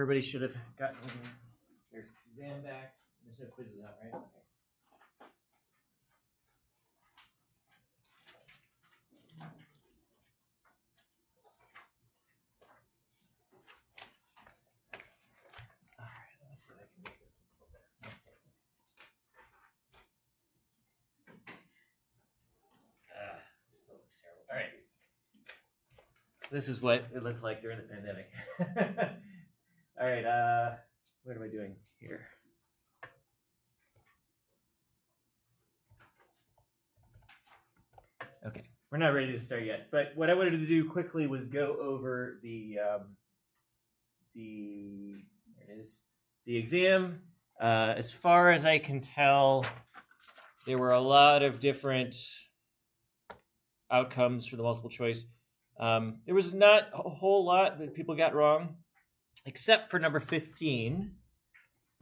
everybody should have gotten their exam back. There's no quizzes out, right? Okay. All right, let me see if I can make this look a little better. 1 second. Still looks terrible. All right. This is what it looked like during the pandemic. All right, what am I doing here? Okay, we're not ready to start yet, but what I wanted to do quickly was go over the exam. As far as I can tell, there were a lot of different outcomes for the multiple choice. There was not a whole lot that people got wrong, except for number 15.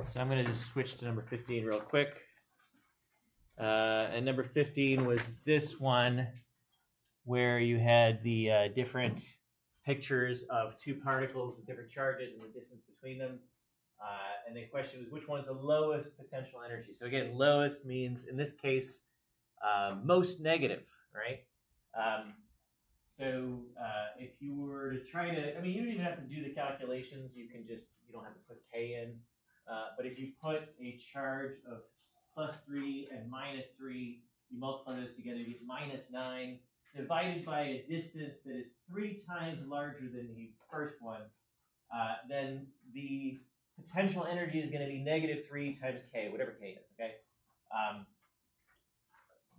So I'm going to just switch to number 15 real quick. And number 15 was this one, where you had the different pictures of two particles with different charges and the distance between them. And the question was, which one is the lowest potential energy? So again, lowest means, in this case, most negative, right? So if you were to try to, I mean, you don't even have to do the calculations. You don't have to put K in. But if you put a charge of +3 and -3, you multiply those together, you get -9, divided by a distance that is 3 times larger than the first one, then the potential energy is going to be -3 times K, whatever K is, okay?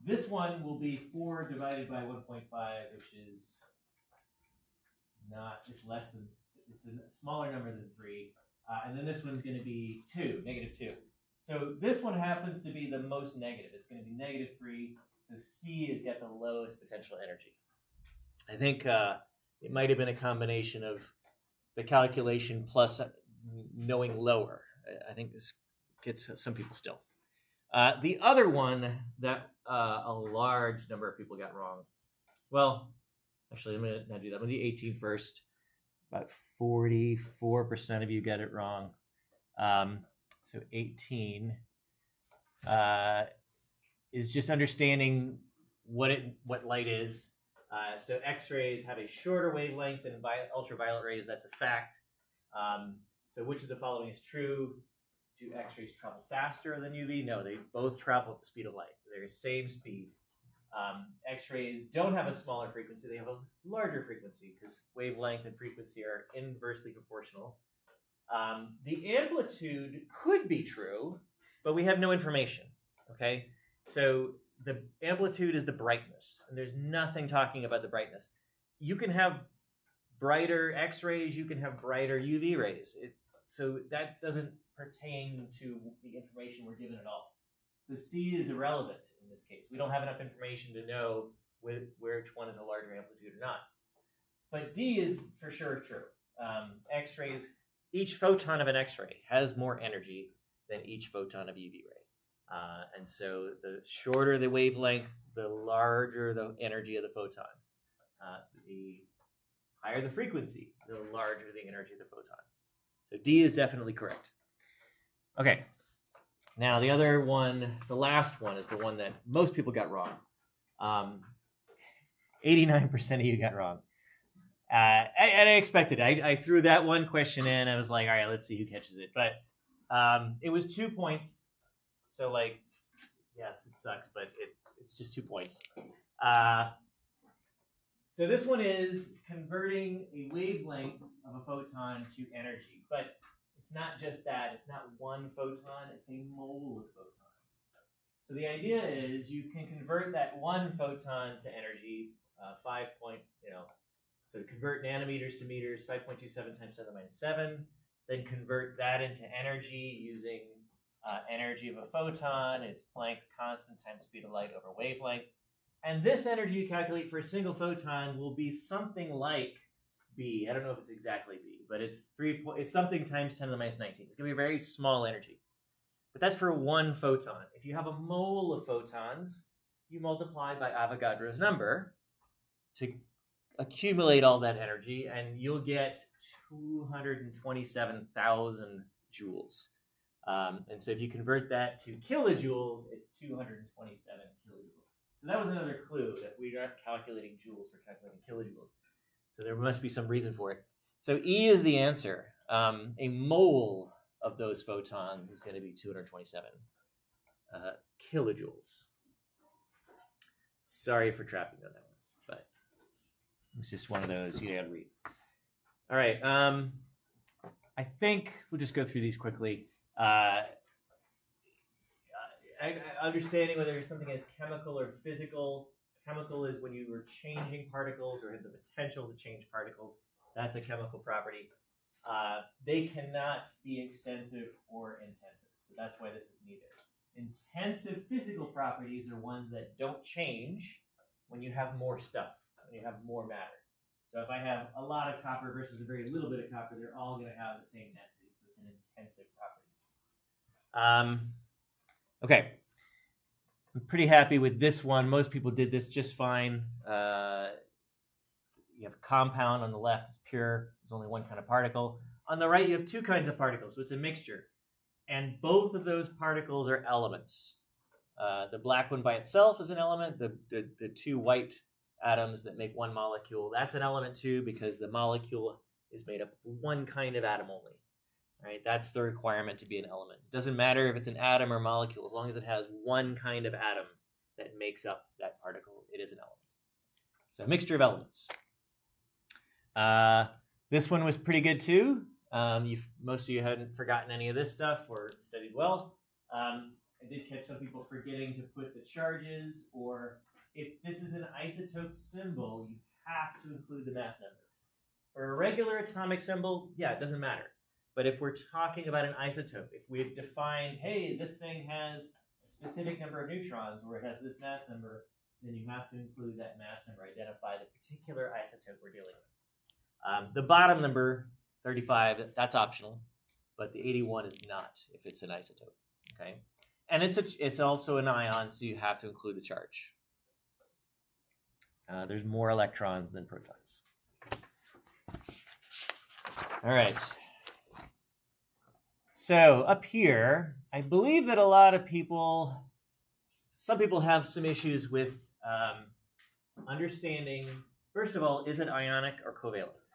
This one will be 4 divided by 1.5, which is it's a smaller number than 3. And then this one's going to be -2. So this one happens to be the most negative. It's going to be -3. So C has got the lowest potential energy. I think it might have been a combination of the calculation plus knowing lower. I think this gets some people still. The other one that a large number of people got wrong. Well, actually, I'm going to not do that. I'm going to do 18 first. About 44% of you got it wrong. So 18 is just understanding what light is. So X-rays have a shorter wavelength than ultraviolet rays. That's a fact. So which of the following is true? Do X-rays travel faster than UV? No, they both travel at the speed of light. They're the same speed. X-rays don't have a smaller frequency. They have a larger frequency because wavelength and frequency are inversely proportional. The amplitude could be true, but we have no information, okay? So the amplitude is the brightness, and there's nothing talking about the brightness. You can have brighter X-rays, you can have brighter UV rays. So that doesn't pertain to the information we're given at all. So C is irrelevant in this case. We don't have enough information to know which one is a larger amplitude or not. But D is for sure true. X-rays, each photon of an X-ray has more energy than each photon of UV ray. And so the shorter the wavelength, the larger the energy of the photon. The higher the frequency, the larger the energy of the photon. So D is definitely correct. Okay. Now the other one, the last one, is the one that most people got wrong. 89% of you got wrong. And I expected it. I threw that one question in. I was like, all right, let's see who catches it. But it was 2 points. So, like, yes, it sucks, but it's just 2 points. So this one is converting a wavelength of a photon to energy. But it's not just that. It's not one photon. It's a mole of photons. So the idea is you can convert that one photon to energy, so convert nanometers to meters, 5.27 times 10⁻⁷. Then convert that into energy using energy of a photon. It's Planck's constant times speed of light over wavelength. And this energy you calculate for a single photon will be something like B. I don't know if it's exactly B, but it's something times 10⁻⁹. It's going to be a very small energy. But that's for one photon. If you have a mole of photons, you multiply by Avogadro's number to accumulate all that energy, and you'll get 227,000 joules. And so if you convert that to kilojoules, it's 227 kilojoules. So that was another clue that we aren't calculating joules, we're calculating kilojoules. So there must be some reason for it. So E is the answer. A mole of those photons is going to be 227 kilojoules. Sorry for trapping on that one, but it's just one of those you gotta read. All right. I think we'll just go through these quickly. Understanding whether something is chemical or physical. Chemical is when you are changing particles or have the potential to change particles. That's a chemical property. They cannot be extensive or intensive. So that's why this is neither. Intensive physical properties are ones that don't change when you have more stuff, when you have more matter. So if I have a lot of copper versus a very little bit of copper, they're all going to have the same density. So it's an intensive property. Okay. I'm pretty happy with this one. Most people did this just fine. You have a compound on the left, it's pure. There's only one kind of particle. On the right, you have two kinds of particles, so it's a mixture. And both of those particles are elements. The black one by itself is an element. The two white atoms that make one molecule, that's an element too, because the molecule is made up of one kind of atom only. Right? That's the requirement to be an element. It doesn't matter if it's an atom or molecule, as long as it has one kind of atom that makes up that particle, it is an element. So a mixture of elements. This one was pretty good too. Most of you hadn't forgotten any of this stuff or studied well. I did catch some people forgetting to put the charges, or if this is an isotope symbol, you have to include the mass number. For a regular atomic symbol, yeah, it doesn't matter. But if we're talking about an isotope, if we've defined, hey, this thing has a specific number of neutrons, or it has this mass number, then you have to include that mass number, identify the particular isotope we're dealing with. The bottom number, 35, that's optional, but the 81 is not if it's an isotope, okay? And it's also an ion, so you have to include the charge. There's more electrons than protons. All right. So up here, I believe that a lot of people, some people have some issues with understanding, first of all, is it ionic or covalent?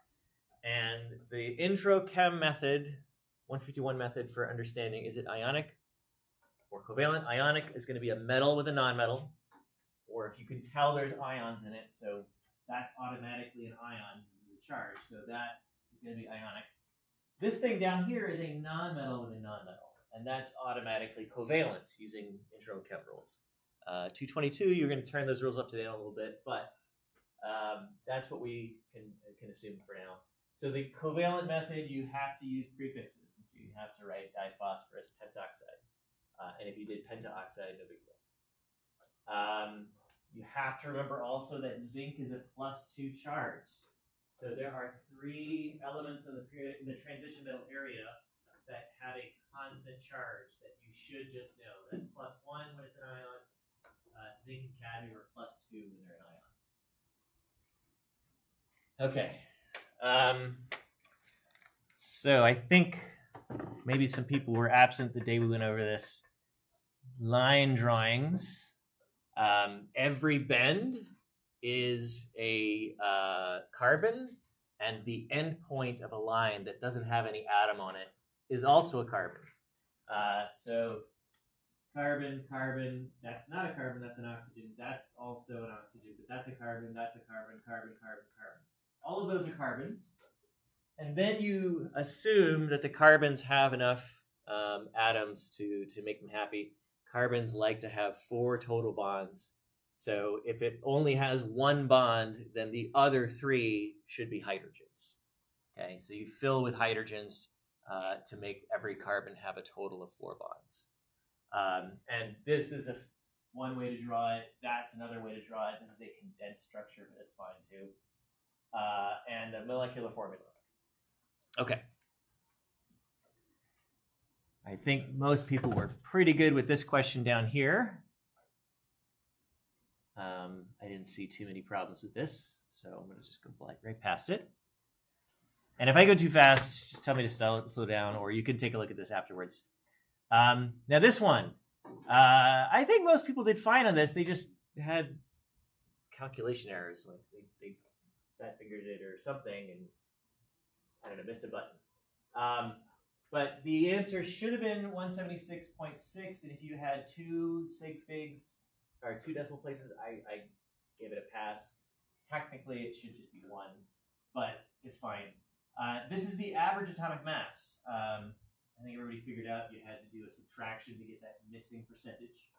And the intro chem method, 151 method for understanding, is it ionic or covalent? Ionic is going to be a metal with a nonmetal, or if you can tell there's ions in it, so that's automatically an ion, this is a charge, so that is going to be ionic. This thing down here is a nonmetal with a nonmetal, and that's automatically covalent using intro chem rules. 222, you're going to turn those rules up to date a little bit, but that's what we can assume for now. So the covalent method, you have to use prefixes, and so you have to write diphosphorus pentoxide. And if you did pentaoxide, no big deal. You have to remember also that zinc is a +2 charge. So there are 3 elements in the transition metal area that have a constant charge that you should just know. That's +1 when it's an ion. Zinc and cadmium are +2 when they're an ion. Okay. So I think maybe some people were absent the day we went over this. Line drawings. Every bend is a carbon, and the end point of a line that doesn't have any atom on it is also a carbon. So carbon, carbon, that's not a carbon, that's an oxygen, that's also an oxygen, but that's a carbon, that's a carbon, carbon, carbon, carbon. All of those are carbons. And then you assume that the carbons have enough atoms to make them happy. Carbons like to have 4 total bonds. So if it only has 1 bond, then the other 3 should be hydrogens. Okay, so you fill with hydrogens to make every carbon have a total of 4 bonds. And this is one way to draw it. That's another way to draw it. This is a condensed structure, but it's fine too. And a molecular formula. Okay. I think most people were pretty good with this question down here. I didn't see too many problems with this, so I'm going to just go right past it. And if I go too fast, just tell me to slow down, or you can take a look at this afterwards. Now this one, I think most people did fine on this. They just had calculation errors, like they fat figured it or something, and I don't know, missed a button. But the answer should have been 176.6, and if you had two sig figs or two decimal places, I gave it a pass. Technically, it should just be one, but it's fine. This is the average atomic mass. I think everybody figured out you had to do a subtraction to get that missing percentage.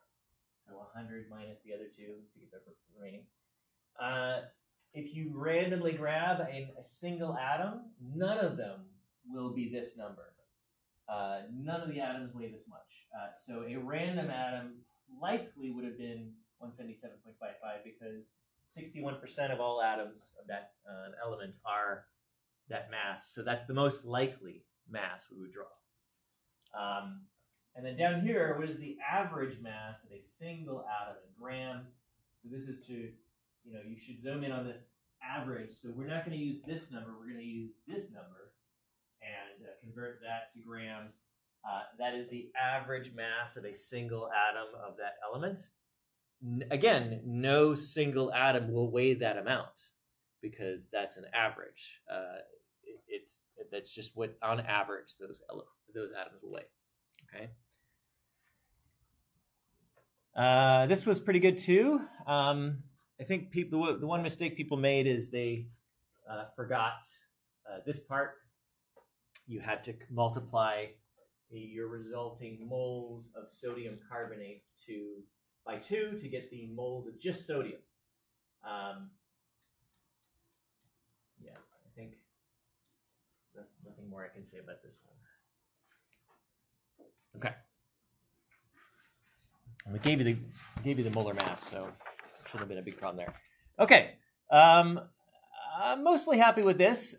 So 100 minus the other two to get the remaining. If you randomly grab a single atom, none of them will be this number. None of the atoms weigh this much. So a random atom likely would have been 177.55 because 61% of all atoms of that element are that mass. So that's the most likely mass we would draw. And then down here, what is the average mass of a single atom in grams? So this is to, you should zoom in on this average. So we're not going to use this number. We're going to use this number and convert that to grams. That is the average mass of a single atom of that element. Again, no single atom will weigh that amount because that's an average. That's just what, on average, those atoms will weigh. Okay. This was pretty good too. I think the one mistake people made is they forgot this part. You had to multiply your resulting moles of sodium carbonate by 2 to get the moles of just sodium. Yeah, I think nothing more I can say about this one. Okay. And we gave you the molar mass, so shouldn't have been a big problem there. Okay. I'm mostly happy with this.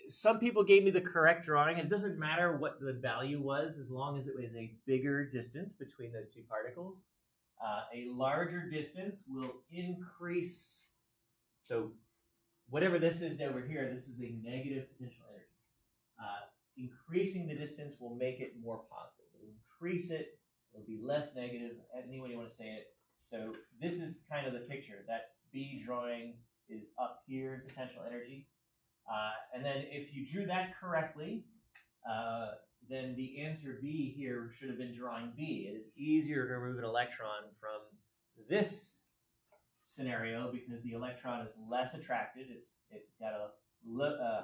Some people gave me the correct drawing. It doesn't matter what the value was as long as it was a bigger distance between those two particles. A larger distance will increase. So whatever this is over here, this is a negative potential energy. Increasing the distance will make it more positive. It'll increase it. It'll be less negative. Any way you want to say it. So this is kind of the picture. That B drawing is up here in potential energy. And then if you drew that correctly, then the answer B here should have been drawing B. It is easier to remove an electron from this scenario because the electron is less attracted. It's got a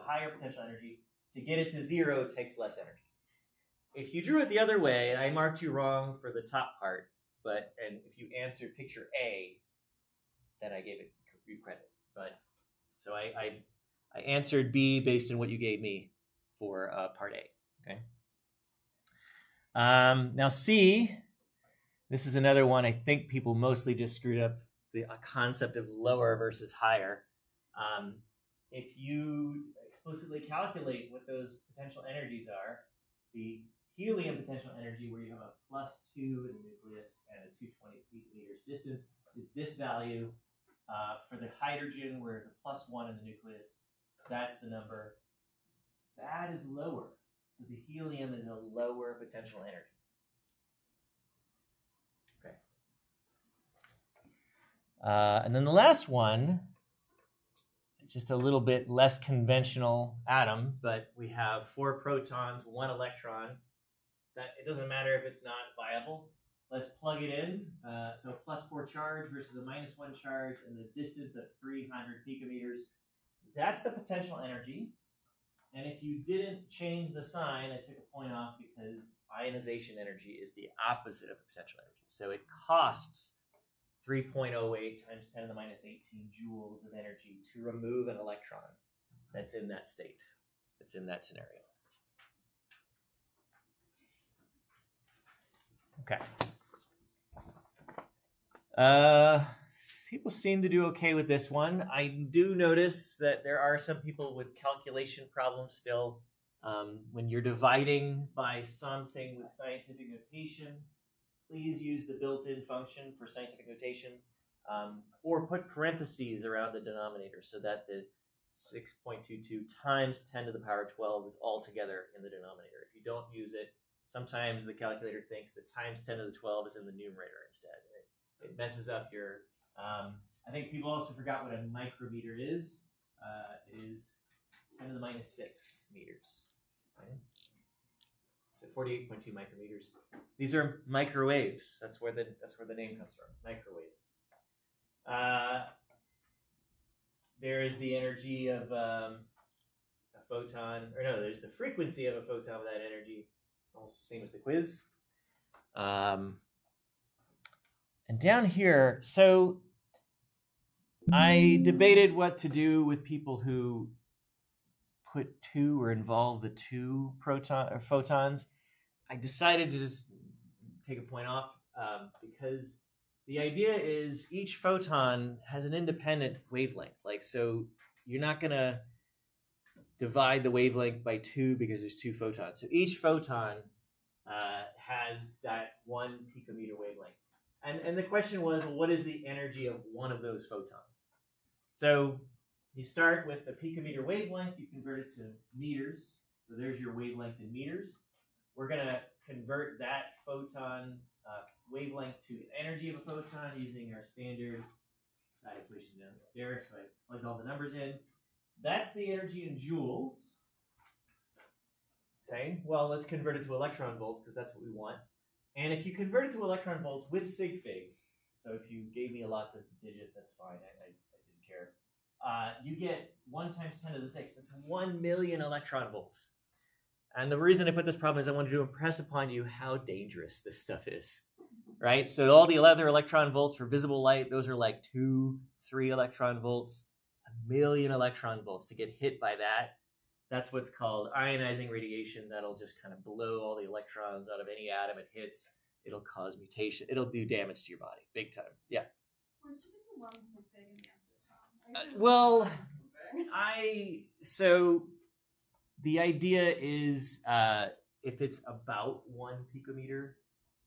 higher potential energy. To get it to 0 takes less energy. If you drew it the other way, I marked you wrong for the top part, and if you answered picture A, then I gave you credit. But so I answered B based on what you gave me for part A. Okay. Now C, this is another one I think people mostly just screwed up the concept of lower versus higher. If you explicitly calculate what those potential energies are, the helium potential energy, where you have a +2 in the nucleus and a 220 meters distance, is this value. For the hydrogen, where it's a +1 in the nucleus, that's the number. That is lower. So the helium is a lower potential energy. Okay. And then the last one, it's just a little bit less conventional atom, but we have 4 protons, 1 electron. That it doesn't matter if it's not viable. Let's plug it in. So a +4 charge versus a -1 charge, and the distance of 300 picometers. That's the potential energy. And if you didn't change the sign, I took a point off because ionization energy is the opposite of potential energy. So it costs 3.08 times 10 to the -18 joules of energy to remove an electron that's in that state, that's in that scenario. Okay. People seem to do okay with this one. I do notice that there are some people with calculation problems still. When you're dividing by something with scientific notation, please use the built-in function for scientific notation, or put parentheses around the denominator so that the 6.22 times 10 to the power 12 is all together in the denominator. If you don't use it, sometimes the calculator thinks that times 10 to the 12 is in the numerator instead. It messes up your... I think people also forgot what a micrometer is. It is 10 to the minus 6 meters. Right? So 48.2 micrometers. These are microwaves. That's where the name comes from. Microwaves. There is the energy of a photon, or no, there's the frequency of a photon with that energy. It's almost the same as the quiz. And down here, so I debated what to do with people who put two or involve the two photons. I decided to just take a point off because the idea is each photon has an independent wavelength. Like, so you're not going to divide the wavelength by two because there's two photons. So each photon has that 1 picometer wavelength. And the question was, well, what is the energy of one of those photons? So you start with a picometer wavelength, you convert it to meters. So there's your wavelength in meters. We're going to convert that photon wavelength to energy of a photon using our standard equation down there. So I plug all the numbers in. That's the energy in joules. Okay, well, let's convert it to electron volts because that's what we want. And if you convert it to electron volts with sig figs, so if you gave me lots of digits, that's fine. I didn't care. You get 1 times 10 to the 6. That's 1 million electron volts. And the reason I put this problem is I wanted to impress upon you how dangerous this stuff is, right? So all the other electron volts for visible light, those are like 2, 3 electron volts. 1 million electron volts to get hit by that. That's what's called ionizing radiation. That'll just kind of blow all the electrons out of any atom it hits. It'll cause mutation. It'll do damage to your body, big time. Yeah. Where'd you get the one so big in the answer from? Well, so the idea is if it's about 1 picometer,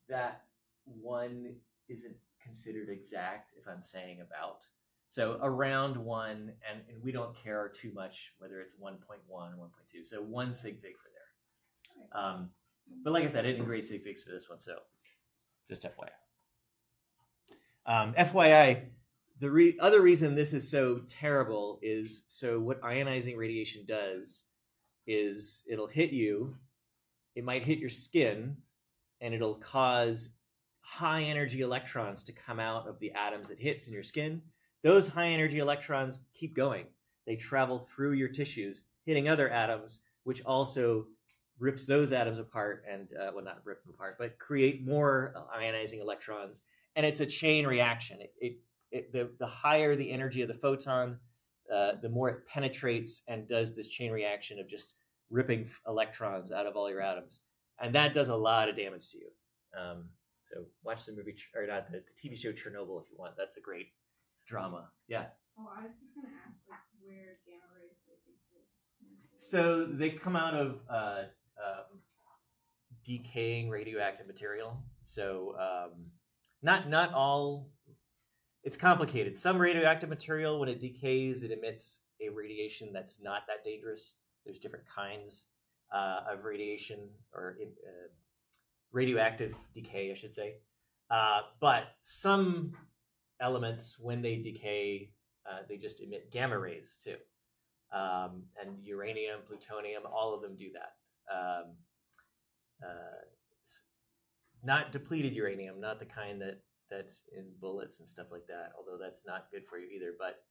that 1 isn't considered exact if I'm saying about. So around 1, and we don't care too much whether it's 1.1 or 1.2. So 1 sig fig for there. But like I said, I didn't grade sig figs for this one, so just FYI. FYI, the other reason this is so terrible is, so what ionizing radiation does is it'll hit you, it might hit your skin, and it'll cause high energy electrons to come out of the atoms it hits in your skin. Those high energy electrons keep going. They travel through your tissues, hitting other atoms, which also rips those atoms apart and, well, not rip them apart, but create more ionizing electrons. And it's a chain reaction. The higher the energy of the photon, the more it penetrates and does this chain reaction of just ripping electrons out of all your atoms. And that does a lot of damage to you. So watch the movie, or not, the TV show Chernobyl if you want. That's a great drama. Yeah. Oh, I was just going to ask, like, where gamma rays exist. So they come out of decaying radioactive material. So not all. It's complicated. Some radioactive material, when it decays, it emits a radiation that's not that dangerous. There's different kinds of radiation, or radioactive decay, I should say. But some elements, when they decay, they just emit gamma rays too. And uranium, plutonium, all of them do that. Not depleted uranium, not the kind that's in bullets and stuff like that, although that's not good for you either. But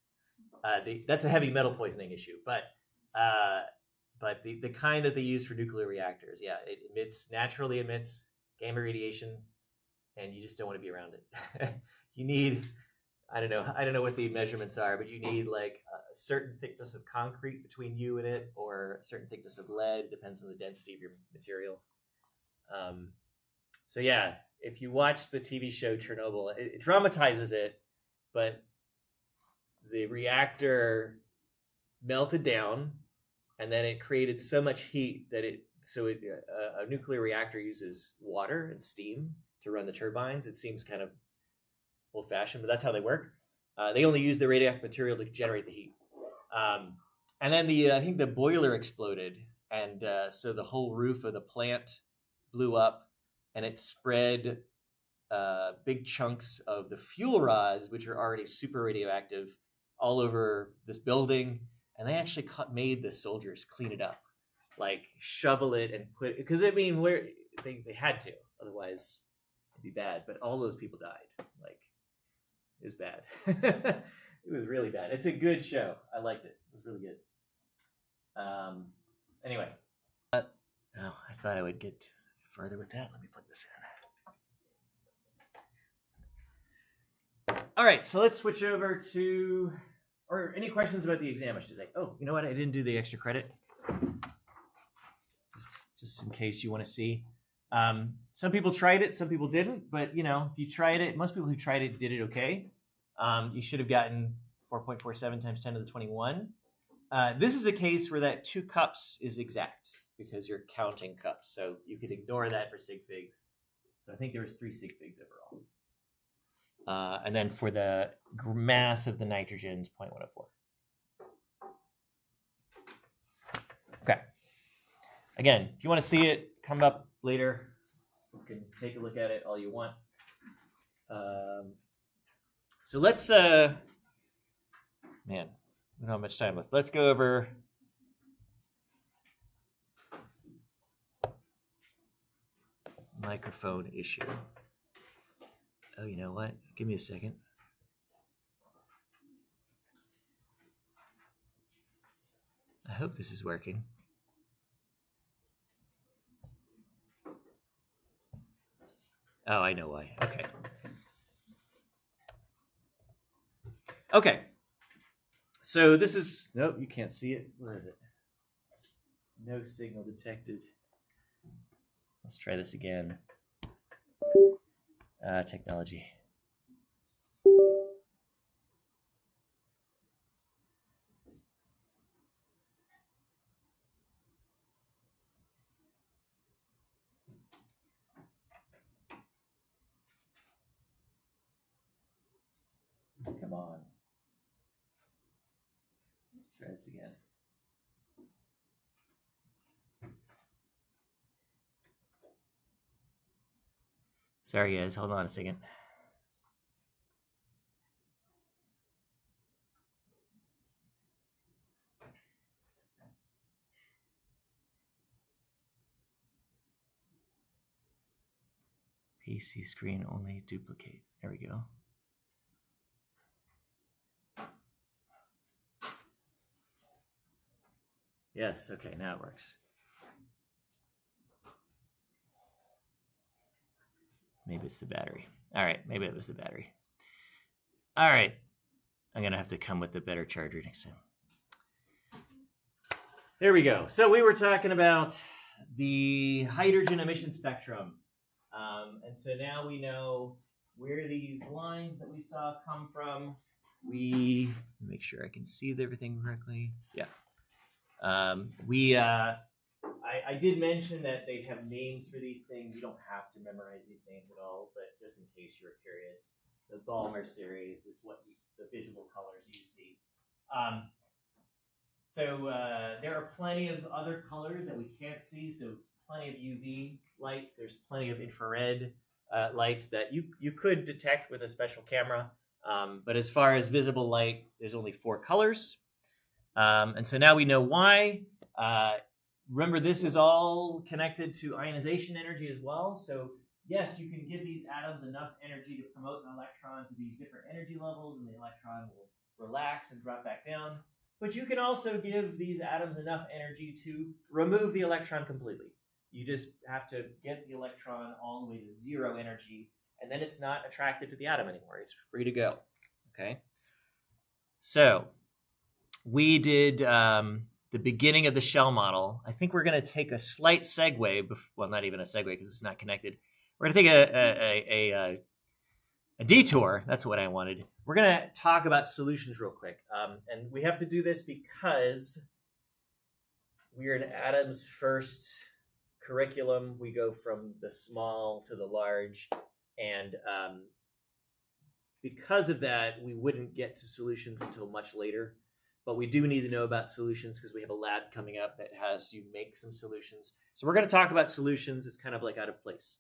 that's a heavy metal poisoning issue. But the kind that they use for nuclear reactors, yeah, it naturally emits gamma radiation, and you just don't want to be around it. You need, I don't know what the measurements are, but you need like a certain thickness of concrete between you and it, or a certain thickness of lead. It depends on the density of your material. So yeah, if you watch the TV show Chernobyl, it dramatizes it, but the reactor melted down, and then it created so much heat that a nuclear reactor uses water and steam to run the turbines. It seems kind of old-fashioned, but that's how they work. They only use the radioactive material to generate the heat. And then I think the boiler exploded, and so the whole roof of the plant blew up, and it spread big chunks of the fuel rods, which are already super radioactive, all over this building. And they actually made the soldiers clean it up, like shovel it and put it, because I mean, they had to, otherwise it'd be bad. But all those people died. Like, it was bad. It was really bad. It's a good show. I liked it. It was really good. Anyway, I thought I would get further with that. Let me plug this in. All right, so let's switch over to, or any questions about the exam, I should say. Oh, you know what? I didn't do the extra credit. Just in case you want to see. Some people tried it, some people didn't, but you know, if you tried it, most people who tried it did it okay. You should have gotten 4.47 times 10 to the 21. This is a case where that 2 cups is exact because you're counting cups. So you could ignore that for sig figs. So I think there was 3 sig figs overall. And then for the mass of the nitrogen is 0.104. Okay. Again, if you want to see it, come up later. You can take a look at it all you want. So let's, man, we don't have much time left. Let's go over microphone issue. Oh, you know what? Give me a second. I hope this is working. Oh, I know why. Okay. Okay. So this is, nope, you can't see it. Where is it? No signal detected. Let's try this again. Technology. Come on. Let's try this again. Sorry, guys. Hold on a second. PC screen only duplicate. There we go. Yes, okay, now it works. Maybe it's the battery. All right, maybe it was the battery. All right, I'm gonna have to come with a better charger next time. There we go. So we were talking about the hydrogen emission spectrum. And so now we know where these lines that we saw come from. We make sure I can see everything correctly. Yeah. I did mention that they have names for these things. You don't have to memorize these names at all, but just in case you were curious, the Balmer series is what the visual colors you see. So there are plenty of other colors that we can't see. So plenty of UV lights. There's plenty of infrared lights that you could detect with a special camera. But as far as visible light, there's only 4 colors. And so now we know why. Remember, this is all connected to ionization energy as well. So yes, you can give these atoms enough energy to promote an electron to these different energy levels, and the electron will relax and drop back down. But you can also give these atoms enough energy to remove the electron completely. You just have to get the electron all the way to 0 energy, and then it's not attracted to the atom anymore. It's free to go. Okay. So we did the beginning of the shell model. I think we're going to take a slight segue. Well, not even a segue because it's not connected. We're going to take a detour. That's what I wanted. We're going to talk about solutions real quick. And we have to do this because we're in Adam's first curriculum. We go from the small to the large. And because of that, we wouldn't get to solutions until much later. but we do need to know about solutions because we have a lab coming up that has you make some solutions. So we're going to talk about solutions. It's kind of like out of place.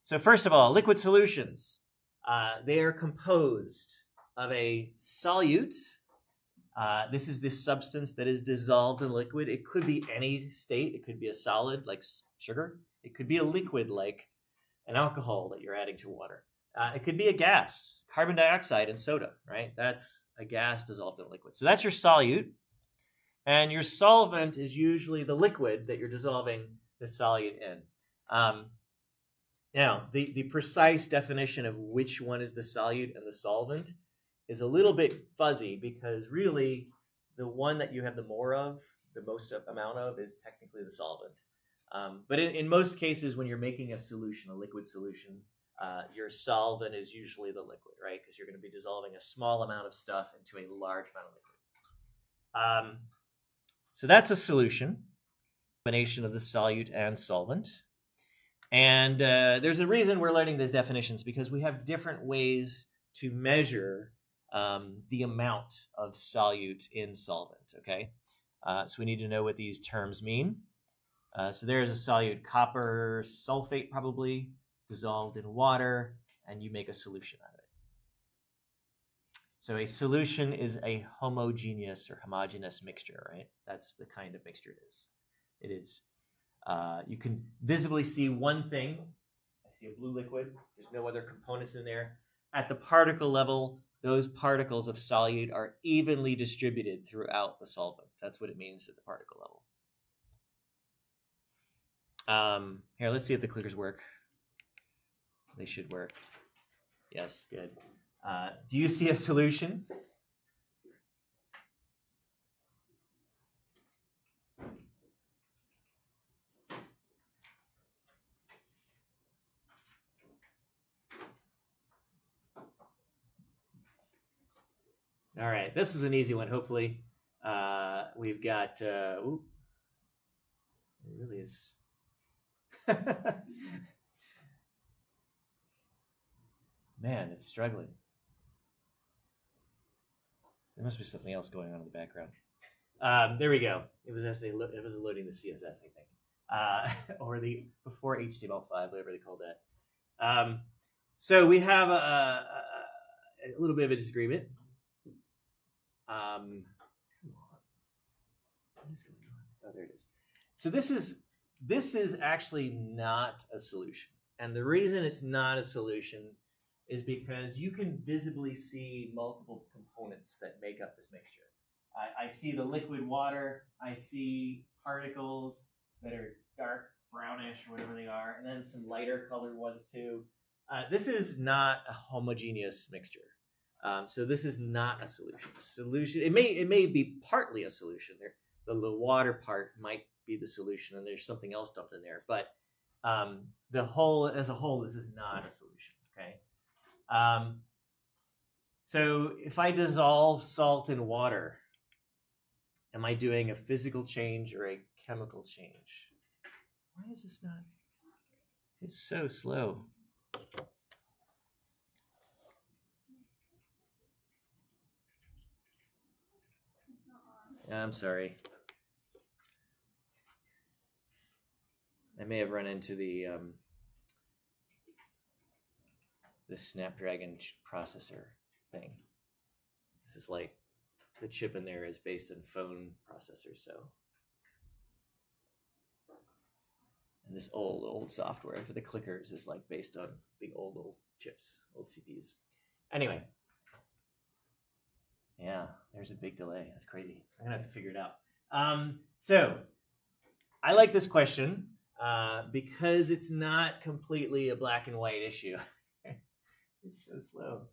So first of all, liquid solutions. They are composed of a solute. This is this substance that is dissolved in liquid. It could be any state. It could be a solid like sugar. It could be a liquid like an alcohol that you're adding to water. It could be a gas, carbon dioxide and soda, right? That's a gas dissolved in liquid. So that's your solute. And your solvent is usually the liquid that you're dissolving the solute in. Now, the precise definition of which one is the solute and the solvent is a little bit fuzzy because really the one that you have the most amount of is technically the solvent. But in most cases, when you're making a solution, a liquid solution, your solvent is usually the liquid, right? Because you're going to be dissolving a small amount of stuff into a large amount of liquid. So that's a solution, combination of the solute and solvent. And there's a reason we're learning these definitions because we have different ways to measure the amount of solute in solvent, okay? So we need to know what these terms mean. So there's a solute, copper sulfate probably, dissolved in water, and you make a solution out of it. So a solution is a homogeneous or homogeneous mixture, right? That's the kind of mixture it is. It is. You can visibly see one thing. I see a blue liquid. There's no other components in there. At the particle level, those particles of solute are evenly distributed throughout the solvent. That's what it means at the particle level. Here, let's see if the clickers work. They should work. Yes, good. Do you see a solution? All right, this was an easy one, hopefully. We've got, it really is. Man, it's struggling. There must be something else going on in the background. There we go. It was actually loading the CSS, I think, or the before HTML5, whatever they called that. So we have a little bit of a disagreement. Come on. What is going on? Oh, there it is. So this is actually not a solution, and the reason it's not a solution is because you can visibly see multiple components that make up this mixture. I see the liquid water, I see particles that are dark brownish or whatever they are, and then some lighter colored ones too. This is not a homogeneous mixture. So this is not a solution. It may be partly a solution. The water part might be the solution, and there's something else dumped in there. But the whole as a whole, this is not a solution. Okay. So if I dissolve salt in water, am I doing a physical change or a chemical change? Why is this not? It's so slow. I'm sorry. I may have run into the Snapdragon processor thing. This is like the chip in there is based on phone processors, so. And this old software for the clickers is like based on the old chips, old CPUs. Anyway. Yeah, there's a big delay. That's crazy. I'm gonna have to figure it out. So I like this question because it's not completely a black and white issue. It's so slow.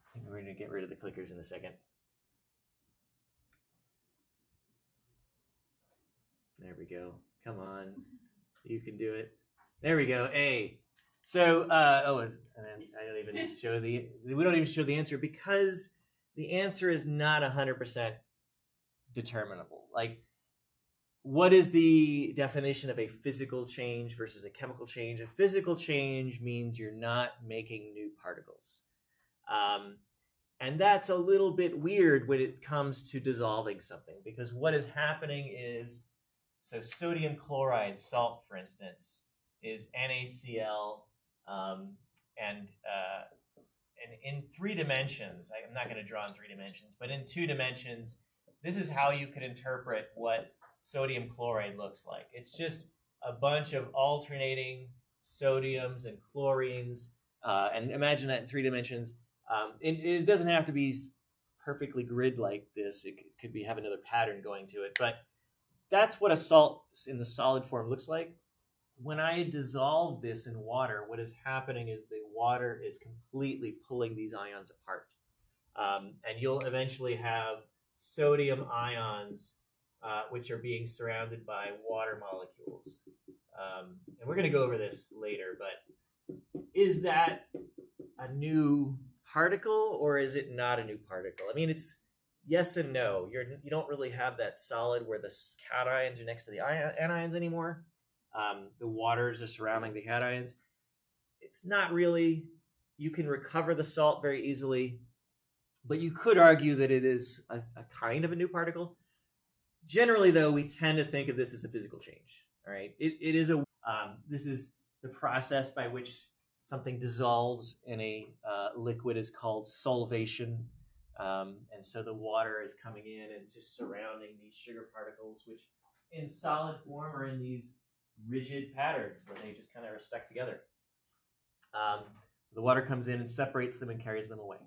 I think we're gonna get rid of the clickers in a second. There we go. Come on, you can do it. There we go. A. So, and then I don't even show we don't even show the answer because the answer is not 100% determinable. Like, what is the definition of a physical change versus a chemical change? A physical change means you're not making new particles. And that's a little bit weird when it comes to dissolving something, because what is happening is, so sodium chloride salt, for instance, is NaCl, and in 3 dimensions, I'm not going to draw in 3 dimensions, but in 2 dimensions, this is how you could interpret what sodium chloride looks like. It's just a bunch of alternating sodiums and chlorines, and imagine that in 3 dimensions. It doesn't have to be perfectly grid like this. It could be have another pattern going to it, but that's what a salt in the solid form looks like. When I dissolve this in water, what is happening is the water is completely pulling these ions apart. And you'll eventually have sodium ions, which are being surrounded by water molecules. And we're going to go over this later, but is that a new particle or is it not a new particle? I mean, it's yes and no. You don't really have that solid where the cations are next to the anions anymore. The waters are surrounding the cations. It's not really. You can recover the salt very easily, but you could argue that it is a kind of a new particle. Generally, though, we tend to think of this as a physical change. All right, it is a. This is the process by which something dissolves in a liquid is called solvation. And so the water is coming in and just surrounding these sugar particles, which in solid form are in these rigid patterns where they just kind of are stuck together. The water comes in and separates them and carries them away.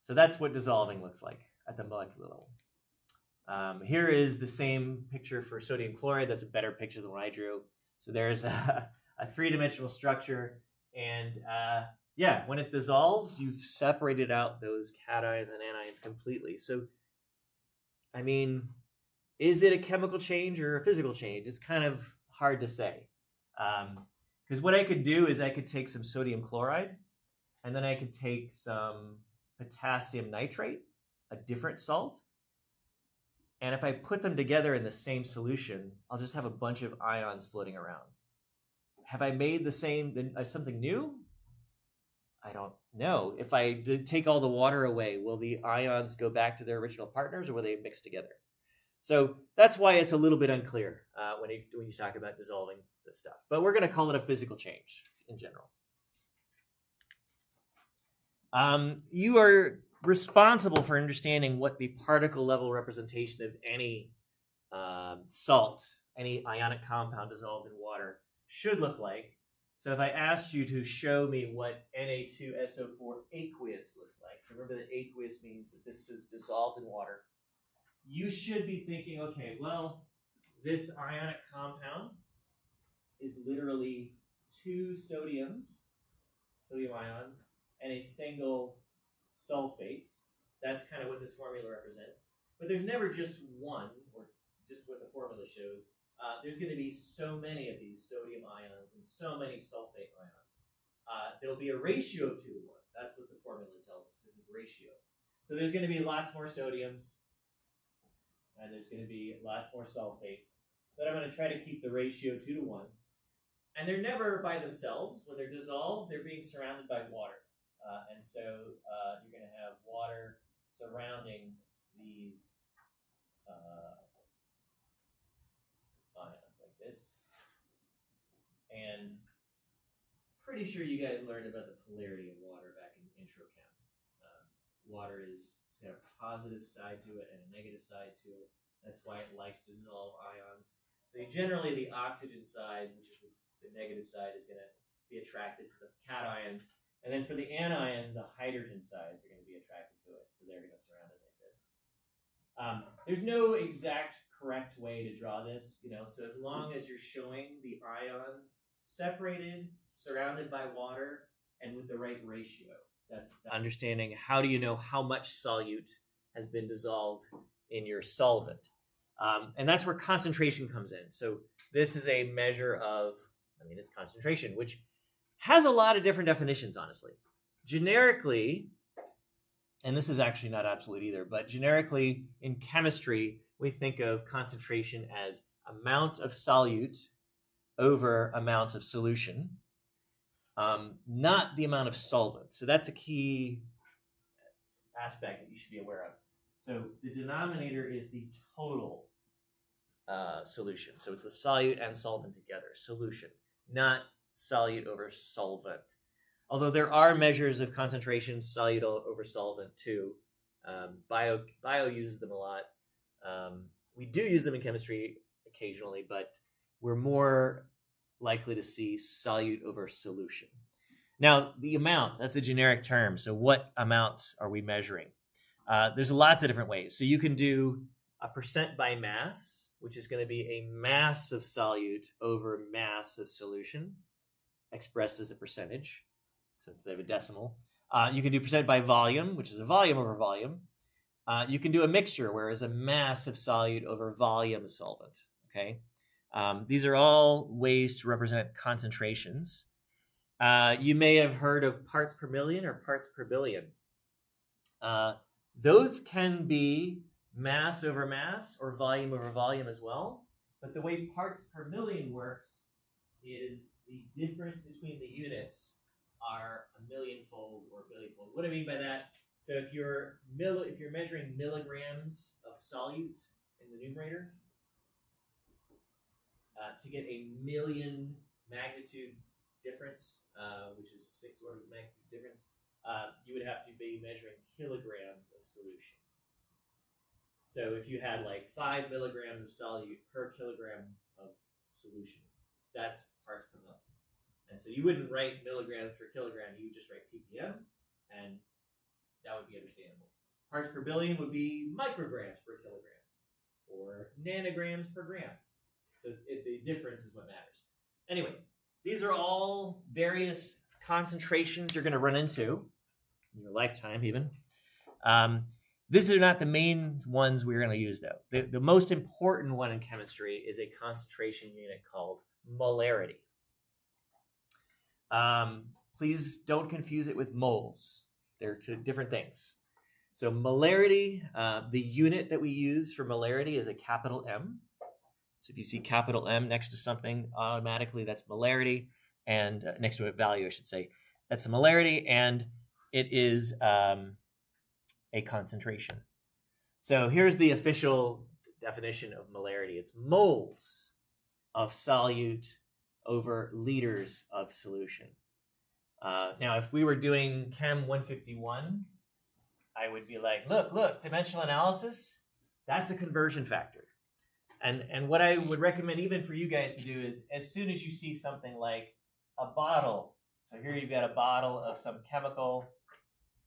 So that's what dissolving looks like at the molecular level. Here is the same picture for sodium chloride. That's a better picture than what I drew. So there's a 3-dimensional structure, and yeah, when it dissolves, you've separated out those cations and anions completely. So, I mean, is it a chemical change or a physical change? It's kind of hard to say. Because what I could do is I could take some sodium chloride, and then I could take some potassium nitrate, a different salt, and if I put them together in the same solution, I'll just have a bunch of ions floating around. Have I made the same something new? I don't know. If I take all the water away, will the ions go back to their original partners, or will they mix together? So that's why it's a little bit unclear when you talk about dissolving this stuff. But we're going to call it a physical change in general. You are responsible for understanding what the particle level representation of any salt, any ionic compound dissolved in water should look like. So if I asked you to show me what Na2SO4 aqueous looks like, so remember that aqueous means that this is dissolved in water, you should be thinking, okay, well, this ionic compound is literally 2 sodium ions, and a single sulfate. That's kind of what this formula represents. But there's never just one, or just what the formula shows. There's going to be so many of these sodium ions and so many sulfate ions. There'll be a ratio of 2 to 1. That's what the formula tells us, is a ratio. So there's going to be lots more sodiums, and there's going to be lots more sulfates. But I'm going to try to keep the ratio 2 to 1. And they're never by themselves. When they're dissolved, they're being surrounded by water. And so you're going to have water surrounding these ions like this. And pretty sure you guys learned about the polarity of water back in intro chem. Water it's got a positive side to it and a negative side to it. That's why it likes to dissolve ions. So generally the oxygen side, which is the negative side, is going to be attracted to the cations. And then for the anions, the hydrogen sides are going to be attracted to it. So they're going to surround it like this. There's no exact correct way to draw this, so as long as you're showing the ions separated, surrounded by water, and with the right ratio. That's understanding how do you know how much solute has been dissolved in your solvent. And that's where concentration comes in. So this is a measure of, it's concentration, which has a lot of different definitions, honestly. Generically, and this is actually not absolute either, but generically in chemistry, we think of concentration as amount of solute over amount of solution, not the amount of solvent. So that's a key aspect that you should be aware of. So the denominator is the total solution. So it's the solute and solvent together, solution, not solute over solvent. Although there are measures of concentration, solute over solvent too. Bio uses them a lot. We do use them in chemistry occasionally, but we're more likely to see solute over solution. Now, the amount, that's a generic term. So what amounts are we measuring? There's lots of different ways. So you can do a percent by mass, which is going to be a mass of solute over mass of solution, expressed as a percentage, since they have a decimal. You can do percent by volume, which is a volume over volume. You can do a mixture, whereas a mass of solute over volume of solvent. Okay, these are all ways to represent concentrations. You may have heard of parts per million or parts per billion. Those can be mass over mass or volume over volume as well. But the way parts per million works is the difference between the units are a millionfold or billionfold. What do I mean by that? So if you're measuring milligrams of solute in the numerator, to get a million magnitude difference, which is 6 orders of magnitude difference, you would have to be measuring kilograms of solution. So if you had like 5 milligrams of solute per kilogram of solution, that's parts per million. And so you wouldn't write milligrams per kilogram, you would just write ppm, and that would be understandable. Parts per billion would be micrograms per kilogram or nanograms per gram. So the difference is what matters. Anyway, these are all various concentrations you're going to run into in your lifetime even. These are not the main ones we're going to use, though. The most important one in chemistry is a concentration unit called molarity. Please don't confuse it with moles. They're two different things. So molarity, the unit that we use for molarity is a capital M. So if you see capital M next to something, automatically that's molarity, and next to a value, I should say, that's a molarity, and it is a concentration. So here's the official definition of molarity. It's moles of solute over liters of solution. Now, if we were doing Chem 151, I would be like, look, dimensional analysis, that's a conversion factor. And what I would recommend even for you guys to do is, as soon as you see something like a bottle, so here you've got a bottle of some chemical,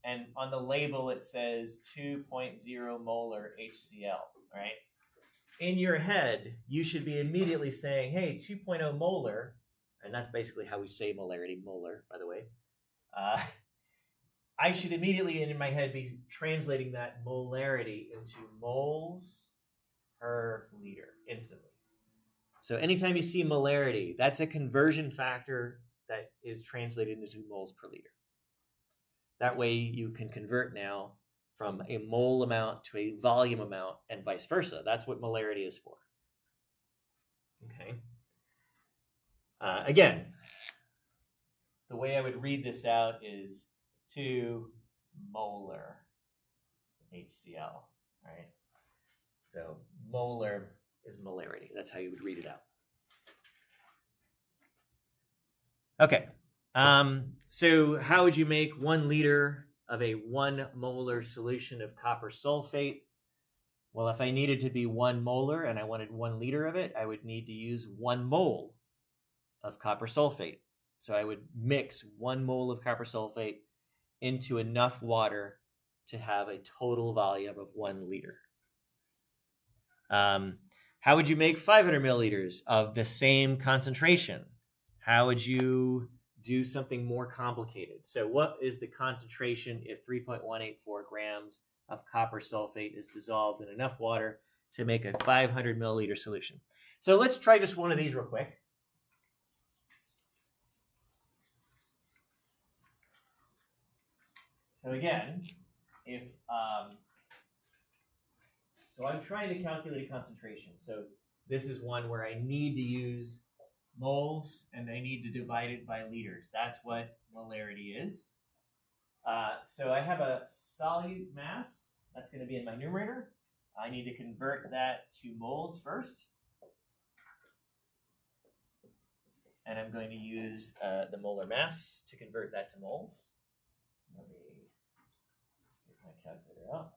and on the label it says 2.0 molar HCl, right? In your head, you should be immediately saying, hey, 2.0 molar, and that's basically how we say molarity, molar, by the way. I should immediately in my head be translating that molarity into moles per liter instantly. So anytime you see molarity, that's a conversion factor that is translated into moles per liter. That way you can convert now from a mole amount to a volume amount and vice versa. That's what molarity is for. Okay. Again, the way I would read this out is 2 molar HCl, right? So molar is molarity. That's how you would read it out. Okay. So how would you make 1 liter of a 1 molar solution of copper sulfate? Well, if I needed to be 1 molar and I wanted 1 liter of it, I would need to use 1 mole of copper sulfate. So I would mix 1 mole of copper sulfate into enough water to have a total volume of 1 liter. How would you make 500 milliliters of the same concentration? How would you do something more complicated? So what is the concentration if 3.184 grams of copper sulfate is dissolved in enough water to make a 500 milliliter solution? So let's try just one of these real quick. So again, so I'm trying to calculate a concentration. So this is one where I need to use moles and I need to divide it by liters. That's what molarity is. So I have a solute mass that's going to be in my numerator. I need to convert that to moles first. And I'm going to use the molar mass to convert that to moles. Let me get my calculator out.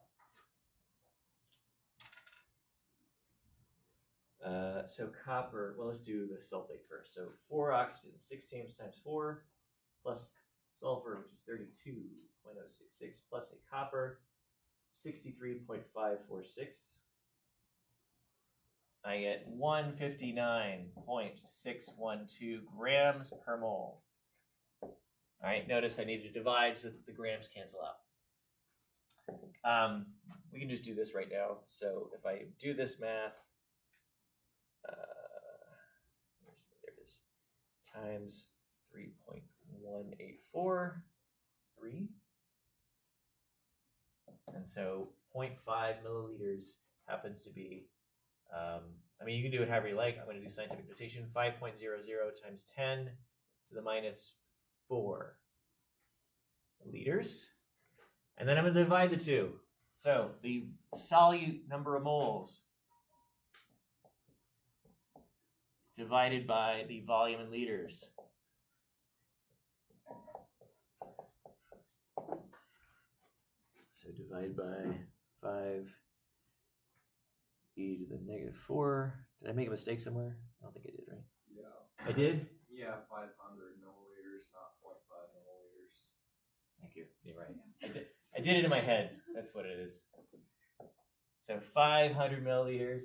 So copper, well, let's do the sulfate first. So 4 oxygen, 16 times 4, plus sulfur, which is 32.066, plus a copper, 63.546. I get 159.612 grams per mole. All right, notice I need to divide so that the grams cancel out. We can just do this right now. So if I do this math, there it is, times 3.1843, and so 0.5 milliliters happens to be, I mean, you can do it however you like. I'm going to do scientific notation. 5.00 times 10 to the minus 4 liters. And then I'm going to divide the two. So the solute number of moles divided by the volume in liters. So divided by 5 e to the negative 4. Did I make a mistake somewhere? I don't think I did, right? Yeah. I did? Yeah, 500 milliliters, not 0.5 milliliters. Thank you. You're right. I did it in my head. That's what it is. So 500 milliliters.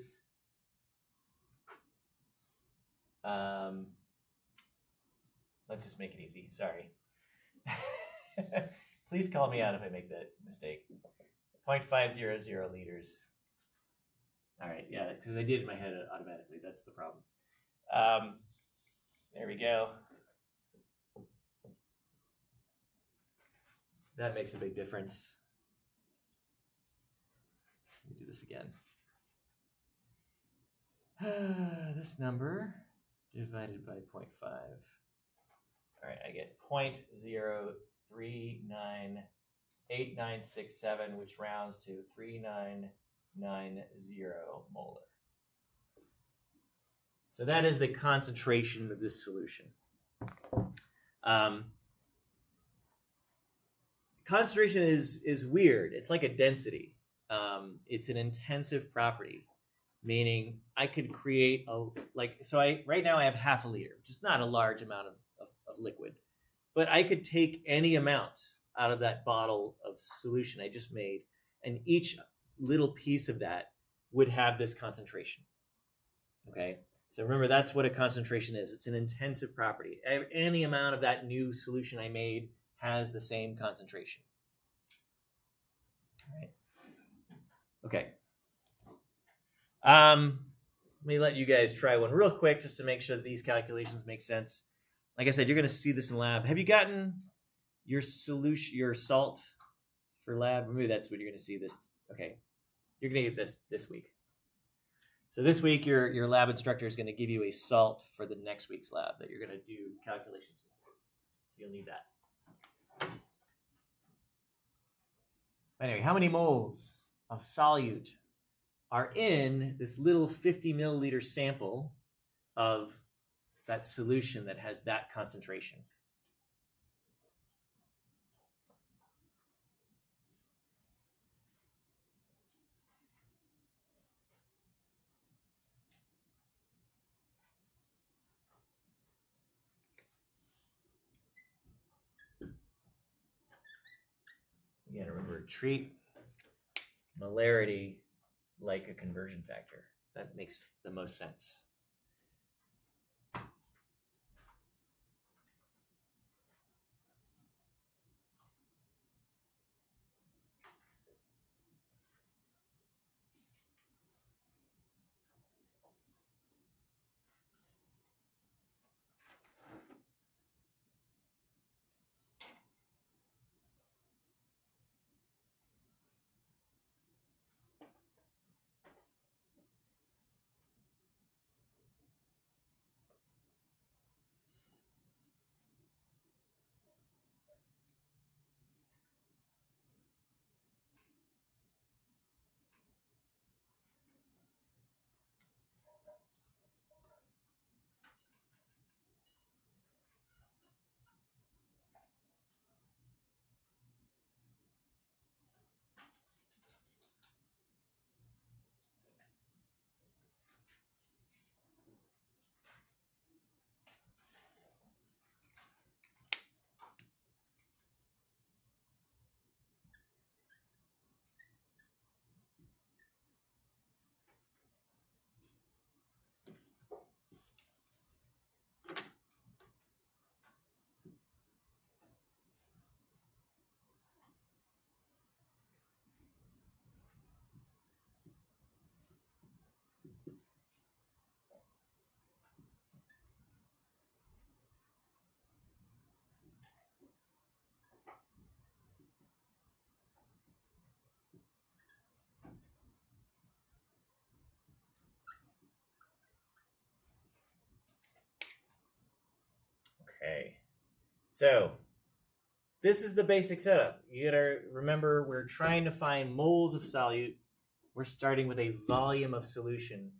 Let's just make it easy. Sorry. Please call me out if I make that mistake. 0.500 liters. All right, yeah, because I did it in my head automatically. That's the problem. There we go. That makes a big difference. Let me do this again. This number divided by 0.5. All right, I get 0.0398967, which rounds to 3990 molar. So that is the concentration of this solution. Concentration is weird. It's like a density. It's an intensive property, meaning I could create right now I have half a liter, which is not a large amount of liquid, but I could take any amount out of that bottle of solution I just made, and each little piece of that would have this concentration. Okay, so remember, that's what a concentration is. It's an intensive property. Any amount of that new solution I made has the same concentration. All right. Okay. Let me let you guys try one real quick just to make sure that these calculations make sense. Like I said, you're going to see this in lab. Have you gotten your solution, your salt for lab? Maybe that's what you're going to see this. Okay. You're going to get this week. So this week, your lab instructor is going to give you a salt for the next week's lab that you're going to do calculations with. So you'll need that. Anyway, how many moles of solute are in this little 50 milliliter sample of that solution that has that concentration? Again, remember, treat molarity like a conversion factor. That makes the most sense. Okay, so this is the basic setup. You gotta remember we're trying to find moles of solute. We're starting with a volume of solution.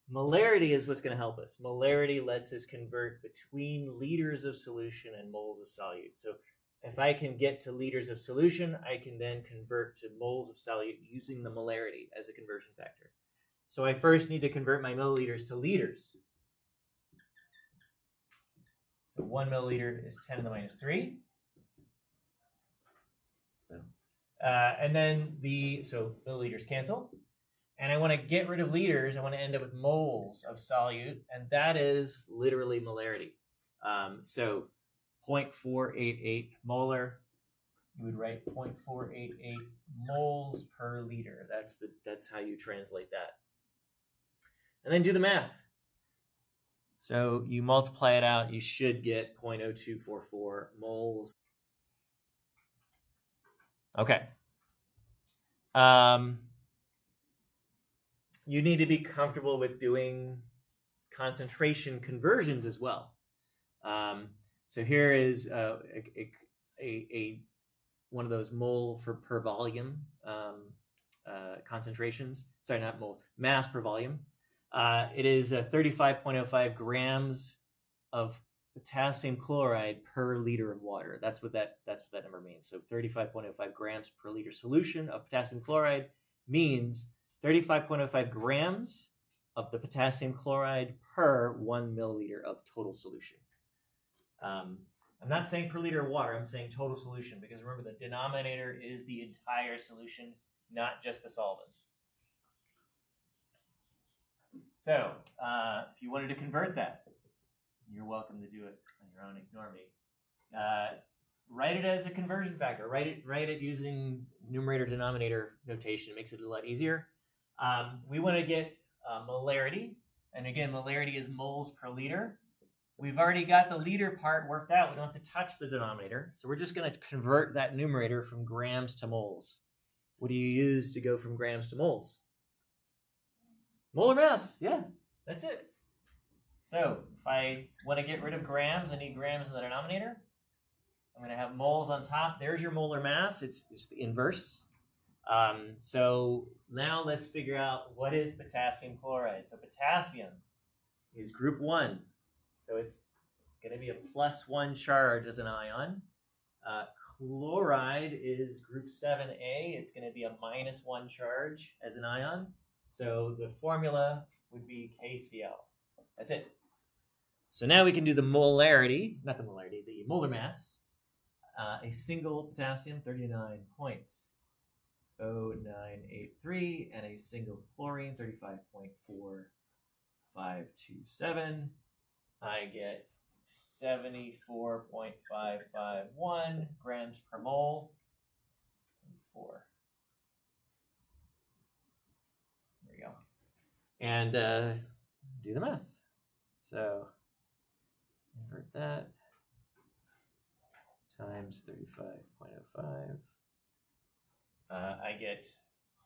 Molarity is what's going to help us. Molarity lets us convert between liters of solution and moles of solute. So if I can get to liters of solution, I can then convert to moles of solute using the molarity as a conversion factor. So I first need to convert my milliliters to liters. So 1 milliliter is 10 to the minus 3. And then so milliliters cancel. And I want to get rid of liters. I want to end up with moles of solute. And that is literally molarity. So 0.488 molar. You would write 0.488 moles per liter. That's how you translate that. And then do the math. So you multiply it out, you should get 0.0244 moles. Okay. You need to be comfortable with doing concentration conversions as well. So here is one of those mole per volume concentrations. Sorry, not moles, mass per volume. It is 35.05 grams of potassium chloride per liter of water. That's what that number means. So 35.05 grams per liter solution of potassium chloride means 35.05 grams of the potassium chloride per 1 milliliter of total solution. I'm not saying per liter of water, I'm saying total solution, because remember the denominator is the entire solution, not just the solvent. So, if you wanted to convert that, you're welcome to do it on your own, ignore me. Write it as a conversion factor. Write it using numerator-denominator notation. It makes it a lot easier. We want to get molarity, and again, molarity is moles per liter. We've already got the liter part worked out. We don't have to touch the denominator, so we're just going to convert that numerator from grams to moles. What do you use to go from grams to moles? Molar mass, yeah, that's it. So if I want to get rid of grams, I need grams in the denominator. I'm going to have moles on top. There's your molar mass. It's the inverse. So now let's figure out what is potassium chloride. So potassium is group 1. So it's going to be a +1 charge as an ion. Chloride is group 7A. It's going to be a -1 charge as an ion. So the formula would be KCl. That's it. So now we can do the molarity, not the molarity, the molar mass. A single potassium, 39.0983, and a single chlorine, 35.4527. I get 74.551 grams per mole. 4. There we go. And do the math. So invert that times 35.05. I get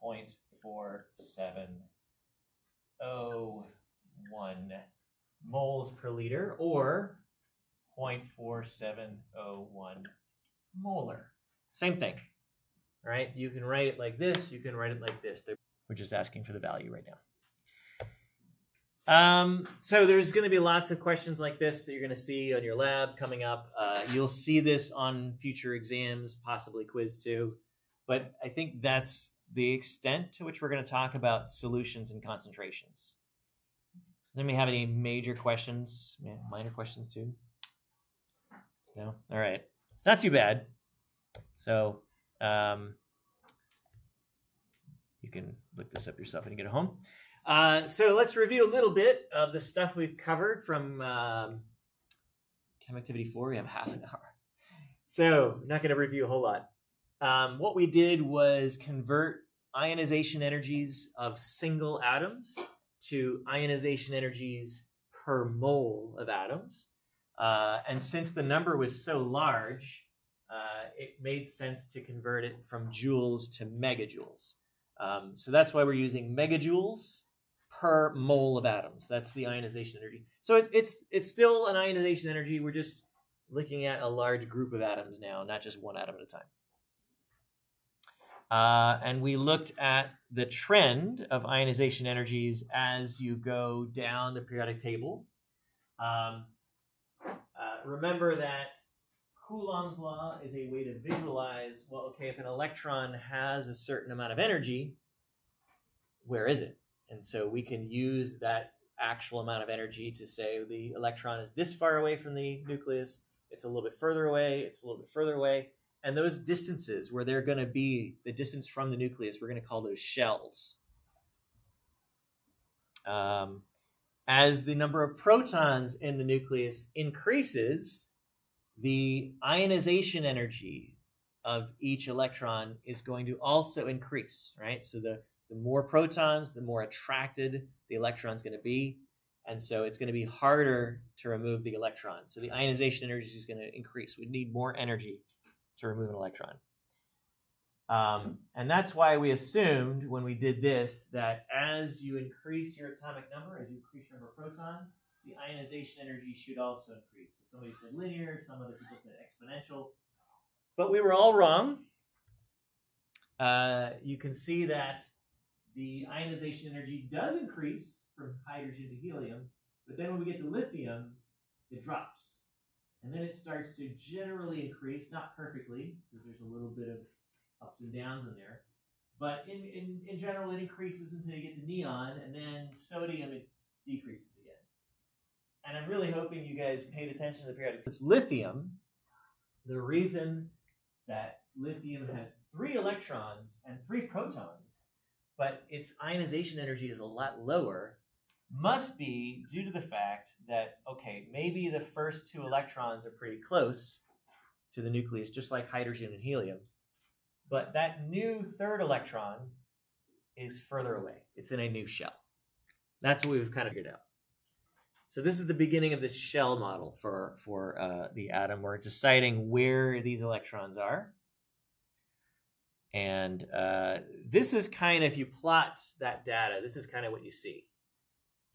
0.4701 moles per liter, or 0.4701 molar. Same thing. All right, you can write it like this, you can write it like this. We're just asking for the value right now. So there's going to be lots of questions like this that you're going to see on your lab coming up. You'll see this on future exams, possibly quiz too. But I think that's the extent to which we're going to talk about solutions and concentrations. Does anybody have any major questions? Yeah, minor questions too? No? All right. It's not too bad. So you can look this up yourself when you get home. So let's review a little bit of the stuff we've covered from Chem Activity 4. We have half an hour. So I'm not going to review a whole lot. What we did was convert ionization energies of single atoms to ionization energies per mole of atoms. And since the number was so large, it made sense to convert it from joules to megajoules. So that's why we're using megajoules per mole of atoms. That's the ionization energy. So it's still an ionization energy. We're just looking at a large group of atoms now, not just one atom at a time. And we looked at the trend of ionization energies as you go down the periodic table. Remember that Coulomb's law is a way to visualize, well, okay, if an electron has a certain amount of energy, where is it? And so we can use that actual amount of energy to say the electron is this far away from the nucleus, it's a little bit further away, it's a little bit further away. And those distances where they're going to be the distance from the nucleus, we're going to call those shells. As the number of protons in the nucleus increases, the ionization energy of each electron is going to also increase, right? So the more protons, the more attracted the electron is going to be. And so it's going to be harder to remove the electron. So the ionization energy is going to increase. We need more energy to remove an electron. And that's why we assumed when we did this that as you increase your atomic number, as you increase your number of protons, the ionization energy should also increase. So somebody said linear, some other people said exponential. But we were all wrong. You can see that the ionization energy does increase from hydrogen to helium, but then when we get to lithium, it drops. And then it starts to generally increase, not perfectly, because there's a little bit of ups and downs in there. But in general, it increases until you get to neon, and then sodium, it decreases again. And I'm really hoping you guys paid attention to the periodic. It's lithium. The reason that lithium has 3 electrons and 3 protons, but its ionization energy is a lot lower, must be due to the fact that, okay, maybe the first 2 electrons are pretty close to the nucleus, just like hydrogen and helium. But that new 3rd electron is further away. It's in a new shell. That's what we've kind of figured out. So this is the beginning of this shell model for the atom. We're deciding where these electrons are. And this is kind of, if you plot that data, this is kind of what you see.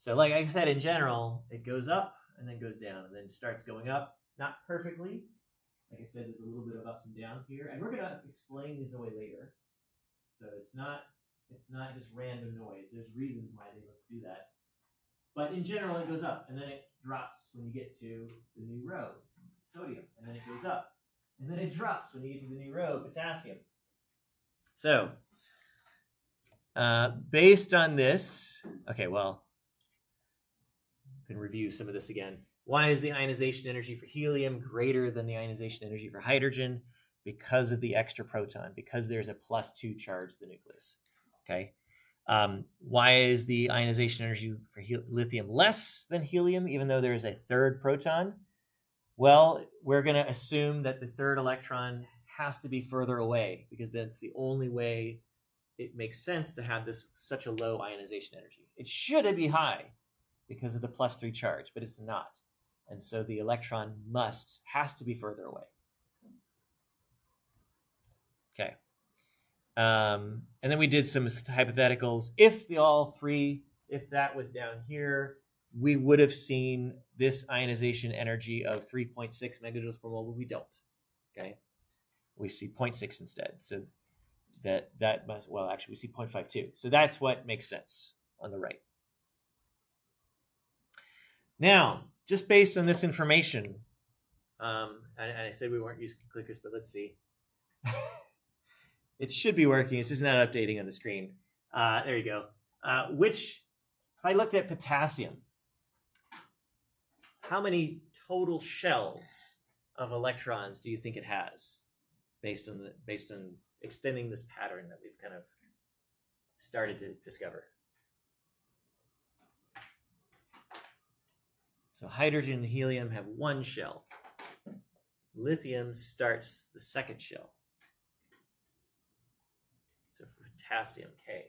So like I said, in general, it goes up and then goes down and then starts going up. Not perfectly. Like I said, there's a little bit of ups and downs here. And we're going to explain these away later. So it's not just random noise. There's reasons why they do that. But in general, it goes up and then it drops when you get to the new row, sodium. And then it goes up. And then it drops when you get to the new row, potassium. So based on this, okay, well, we can review some of this again. Why is the ionization energy for helium greater than the ionization energy for hydrogen? Because of the extra proton, because there's a +2 charge to the nucleus. Okay. Why is the ionization energy for lithium less than helium, even though there is a 3rd proton? Well, we're going to assume that the 3rd electron has to be further away, because that's the only way it makes sense to have this such a low ionization energy. It should be high because of the +3 charge, but it's not. And so the electron has to be further away. Okay. And then we did some hypotheticals. If if that was down here, we would have seen this ionization energy of 3.6 megajoules per mole, but we don't. Okay. We see 0.6 instead. So that must, well, actually we see 0.52. So that's what makes sense on the right. Now, just based on this information, and I said we weren't using clickers, but let's see. It should be working. It's just not updating on the screen. There you go. If I looked at potassium, how many total shells of electrons do you think it has, based on extending this pattern that we've kind of started to discover? So hydrogen and helium have 1 shell. Lithium starts the 2nd shell. So for potassium, K.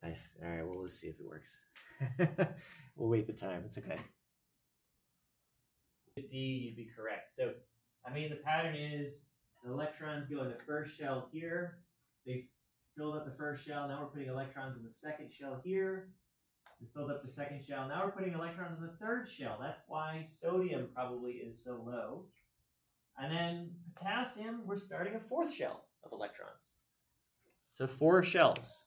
Nice. All right, well, let's see if it works. We'll wait the time. It's okay. D, you'd be correct. So, I mean, the pattern is the electrons go in the first shell here. They filled up the first shell. Now we're putting electrons in the second shell here. We filled up the second shell. Now we're putting electrons in the third shell. That's why sodium probably is so low. And then potassium, we're starting a fourth shell of electrons. So 4 shells.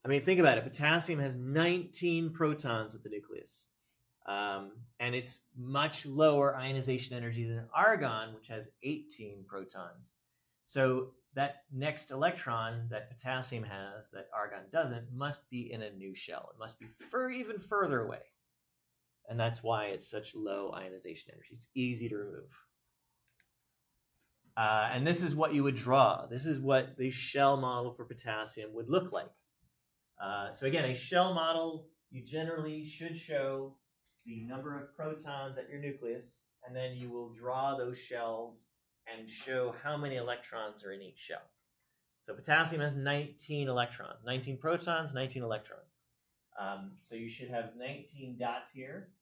I mean, think about it. Potassium has 19 protons at the nucleus. And it's much lower ionization energy than argon, which has 18 protons. So that next electron that potassium has that argon doesn't must be in a new shell. It must be even further away. And that's why it's such low ionization energy. It's easy to remove. And this is what you would draw. This is what the shell model for potassium would look like. So again, a shell model, you generally should show the number of protons at your nucleus, and then you will draw those shells and show how many electrons are in each shell. So potassium has 19 electrons, 19 protons, 19 electrons. So you should have 19 dots here.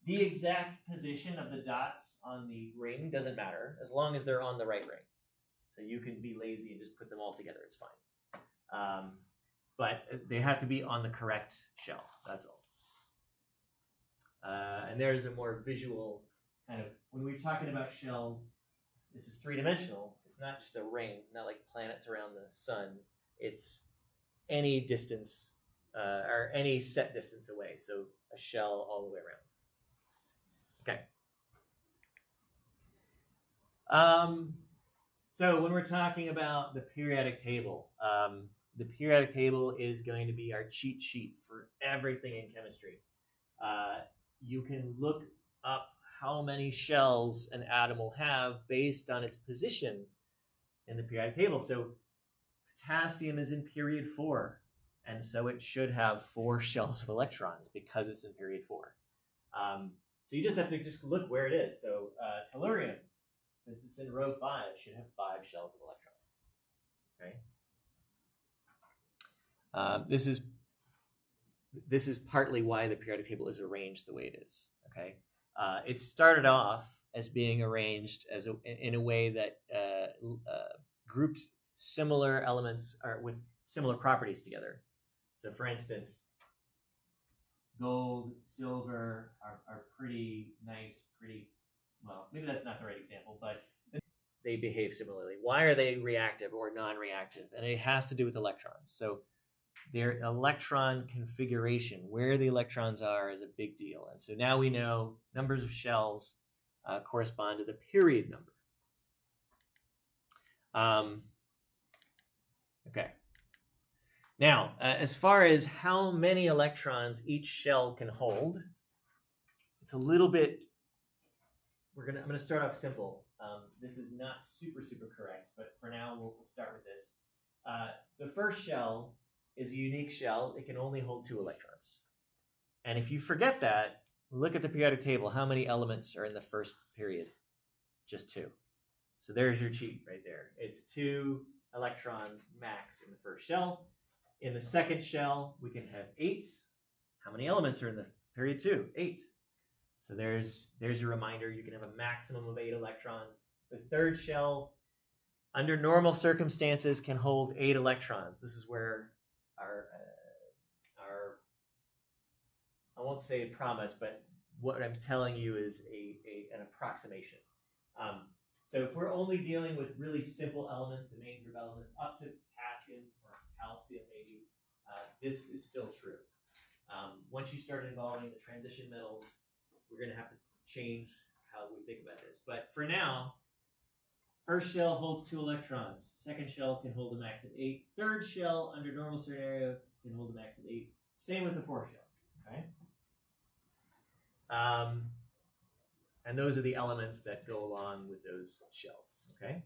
The exact position of the dots on the ring doesn't matter, as long as they're on the right ring. So you can be lazy and just put them all together, it's fine. But they have to be on the correct shell, that's all. And there's a more visual kind of, when we're talking about shells, this is three-dimensional. It's not just a ring, not like planets around the sun. It's any distance, or any set distance away. So a shell all the way around. Okay. So when we're talking about the periodic table is going to be our cheat sheet for everything in chemistry. You can look up how many shells an atom will have based on its position in the periodic table. So potassium is in period 4, and so it should have 4 shells of electrons because it's in period 4. So you just have to look where it is. So tellurium, since it's in row 5, should have 5 shells of electrons. Okay. This is partly why the periodic table is arranged the way it is. Okay. It started off as being arranged in a way that grouped similar elements with similar properties together. So, for instance, gold, silver are pretty nice, well, maybe that's not the right example, but they behave similarly. Why are they reactive or non-reactive? And it has to do with electrons. So their electron configuration, where the electrons are, is a big deal. And so now we know numbers of shells correspond to the period number. Okay. Now, as far as how many electrons each shell can hold, it's a little bit, I'm going to start off simple. This is not super correct, but for now we'll start with this. The first shell is a unique shell. It can only hold 2 electrons. And if you forget that, look at the periodic table. How many elements are in the first period? Just 2. So there's your cheat right there. It's 2 electrons max in the first shell. In the second shell, we can have 8. How many elements are in the period 2? 8. So there's your reminder. You can have a maximum of 8 electrons. The third shell, under normal circumstances, can hold 8 electrons. This is where our I won't say promise, but what I'm telling you is an approximation. So if we're only dealing with really simple elements, the main group elements, up to potassium or calcium maybe, this is still true. Once you start involving the transition metals, we're going to have to change how we think about this. But for now, first shell holds 2 electrons. Second shell can hold a max of 8. Third shell, under normal scenario, can hold a max of 8. Same with the fourth shell. Okay. And those are the elements that go along with those shells. Okay.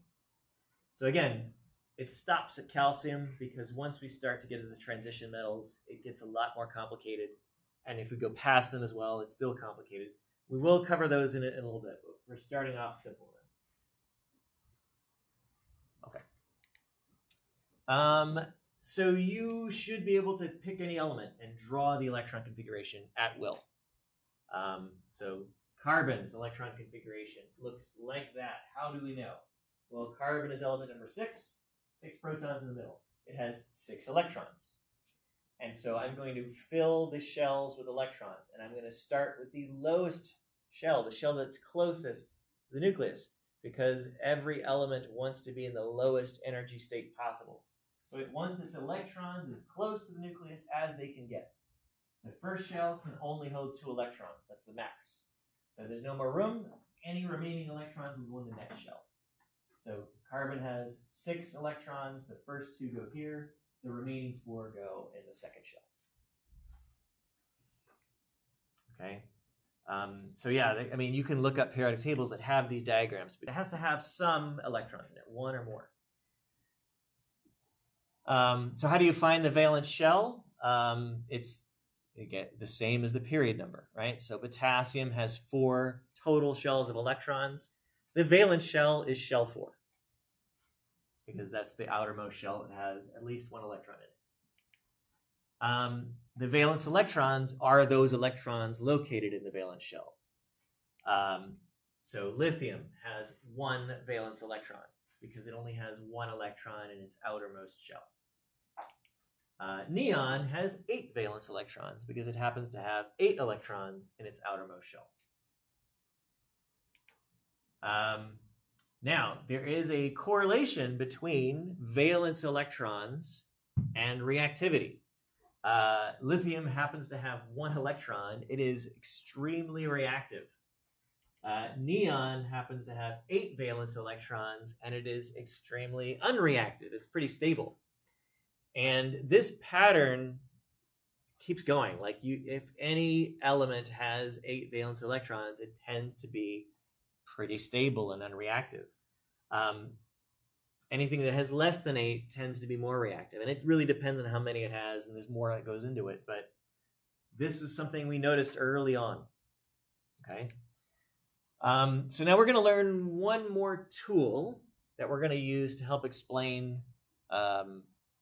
So again, it stops at calcium because once we start to get into the transition metals, it gets a lot more complicated. And if we go past them as well, it's still complicated. We will cover those in a little bit, but we're starting off simple. So you should be able to pick any element and draw the electron configuration at will. So carbon's electron configuration looks like that. How do we know? Well, carbon is element number 6, 6 protons in the middle. It has 6 electrons. And so I'm going to fill the shells with electrons, and I'm going to start with the lowest shell, the shell that's closest to the nucleus, because every element wants to be in the lowest energy state possible. So it wants its electrons as close to the nucleus as they can get. The first shell can only hold 2 electrons. That's the max. So there's no more room. Any remaining electrons will go in the next shell. So carbon has 6 electrons. The first 2 go here. The remaining 4 go in the second shell. Okay. So yeah, I mean, you can look up periodic tables that have these diagrams, but it has to have some electrons in it, 1 or more. So how do you find the valence shell? It's again the same as the period number, right? So potassium has 4 total shells of electrons. The valence shell is shell 4, because that's the outermost shell that has at least 1 electron in it. The valence electrons are those electrons located in the valence shell. So lithium has 1 valence electron because it only has 1 electron in its outermost shell. Neon has 8 valence electrons because it happens to have 8 electrons in its outermost shell. Now, there is a correlation between valence electrons and reactivity. Lithium happens to have 1 electron. It is extremely reactive. Neon happens to have 8 valence electrons, and it is extremely unreactive. It's pretty stable. And this pattern keeps going. Like if any element has 8 valence electrons, it tends to be pretty stable and unreactive. Anything that has less than 8 tends to be more reactive. And it really depends on how many it has, and there's more that goes into it. But this is something we noticed early on. Okay. So now we're going to learn one more tool that we're going to use to help explain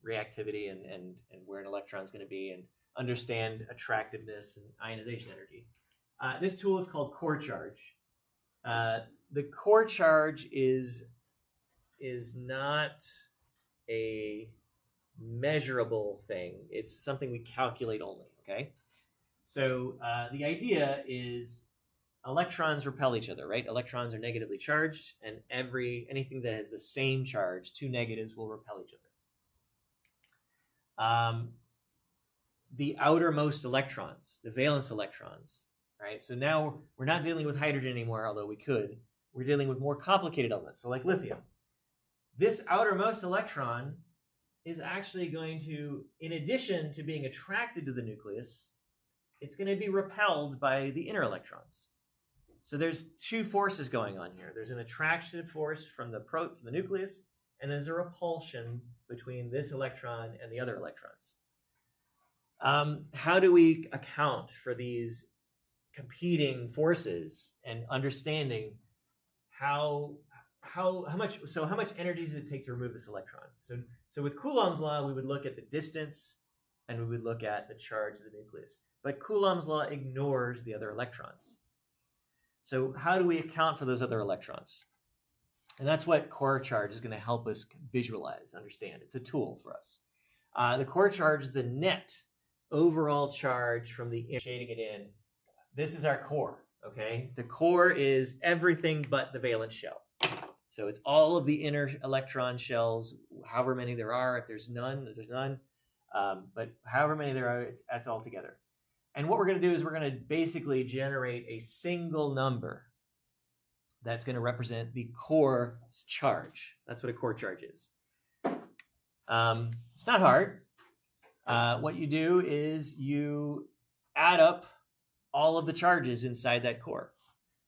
reactivity and where an electron is going to be and understand attractiveness and ionization energy. This tool is called core charge. The core charge is not a measurable thing. It's something we calculate only, okay? So the idea is electrons repel each other, right? Electrons are negatively charged, and anything that has the same charge, 2 negatives, will repel each other. The outermost electrons, the valence electrons, right? So now we're not dealing with hydrogen anymore, although we could. We're dealing with more complicated elements, so like lithium. This outermost electron is actually going to, in addition to being attracted to the nucleus, it's going to be repelled by the inner electrons. So there's 2 forces going on here. There's an attraction force from the nucleus, and there's a repulsion between this electron and the other electrons. How do we account for these competing forces and understanding how much energy does it take to remove this electron? So with Coulomb's law, we would look at the distance and we would look at the charge of the nucleus. But Coulomb's law ignores the other electrons. So how do we account for those other electrons? And that's what core charge is going to help us visualize, understand. It's a tool for us. The core charge is the net overall charge from the shading it in. This is our core, okay? The core is everything but the valence shell. So it's all of the inner electron shells, however many there are. If there's none, there's none. But however many there are, that's all together. And what we're going to do is we're going to basically generate a single number that's going to represent the core charge. That's what a core charge is. It's not hard. What you do is you add up all of the charges inside that core.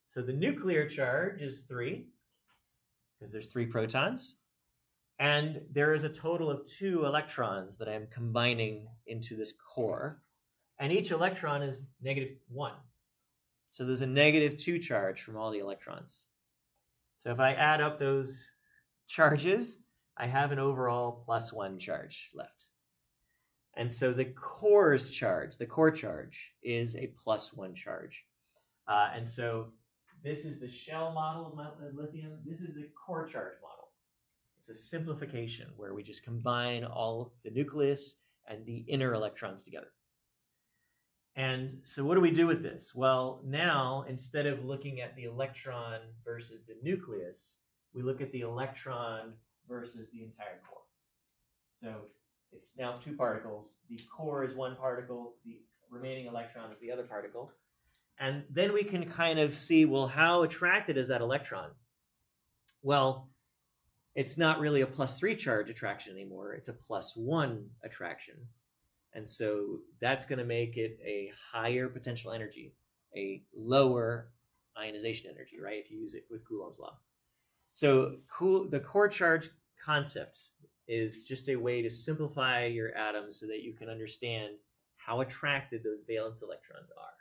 So the nuclear charge is 3, because there's 3 protons. And there is a total of 2 electrons that I'm combining into this core. And each electron is -1. So there's a -2 charge from all the electrons. So if I add up those charges, I have an overall +1 charge left. And so the core's charge, the core charge, is a +1 charge. And so this is the shell model of lithium. This is the core charge model. It's a simplification where we just combine all the nucleus and the inner electrons together. And so what do we do with this? Well, now instead of looking at the electron versus the nucleus, we look at the electron versus the entire core. So it's now 2 particles. The core is 1 particle. The remaining electron is the other particle. And then we can kind of see, well, how attracted is that electron? Well, it's not really a +3 charge attraction anymore. It's a +1 attraction. And so that's going to make it a higher potential energy, a lower ionization energy, right? If you use it with Coulomb's law. So the core charge concept is just a way to simplify your atoms so that you can understand how attracted those valence electrons are.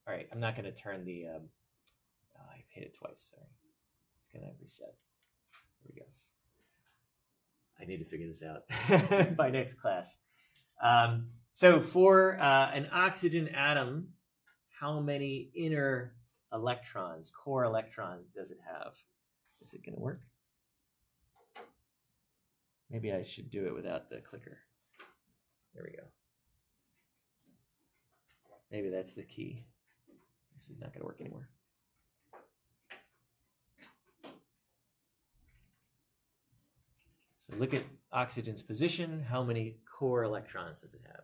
All right, I'm not going to turn the, I've hit it twice, sorry. It's going to reset. There we go. I need to figure this out by next class. So for an oxygen atom, how many inner electrons, core electrons, does it have? Is it going to work? Maybe I should do it without the clicker. There we go. Maybe that's the key. This is not going to work anymore. So look at oxygen's position. How many core electrons does it have?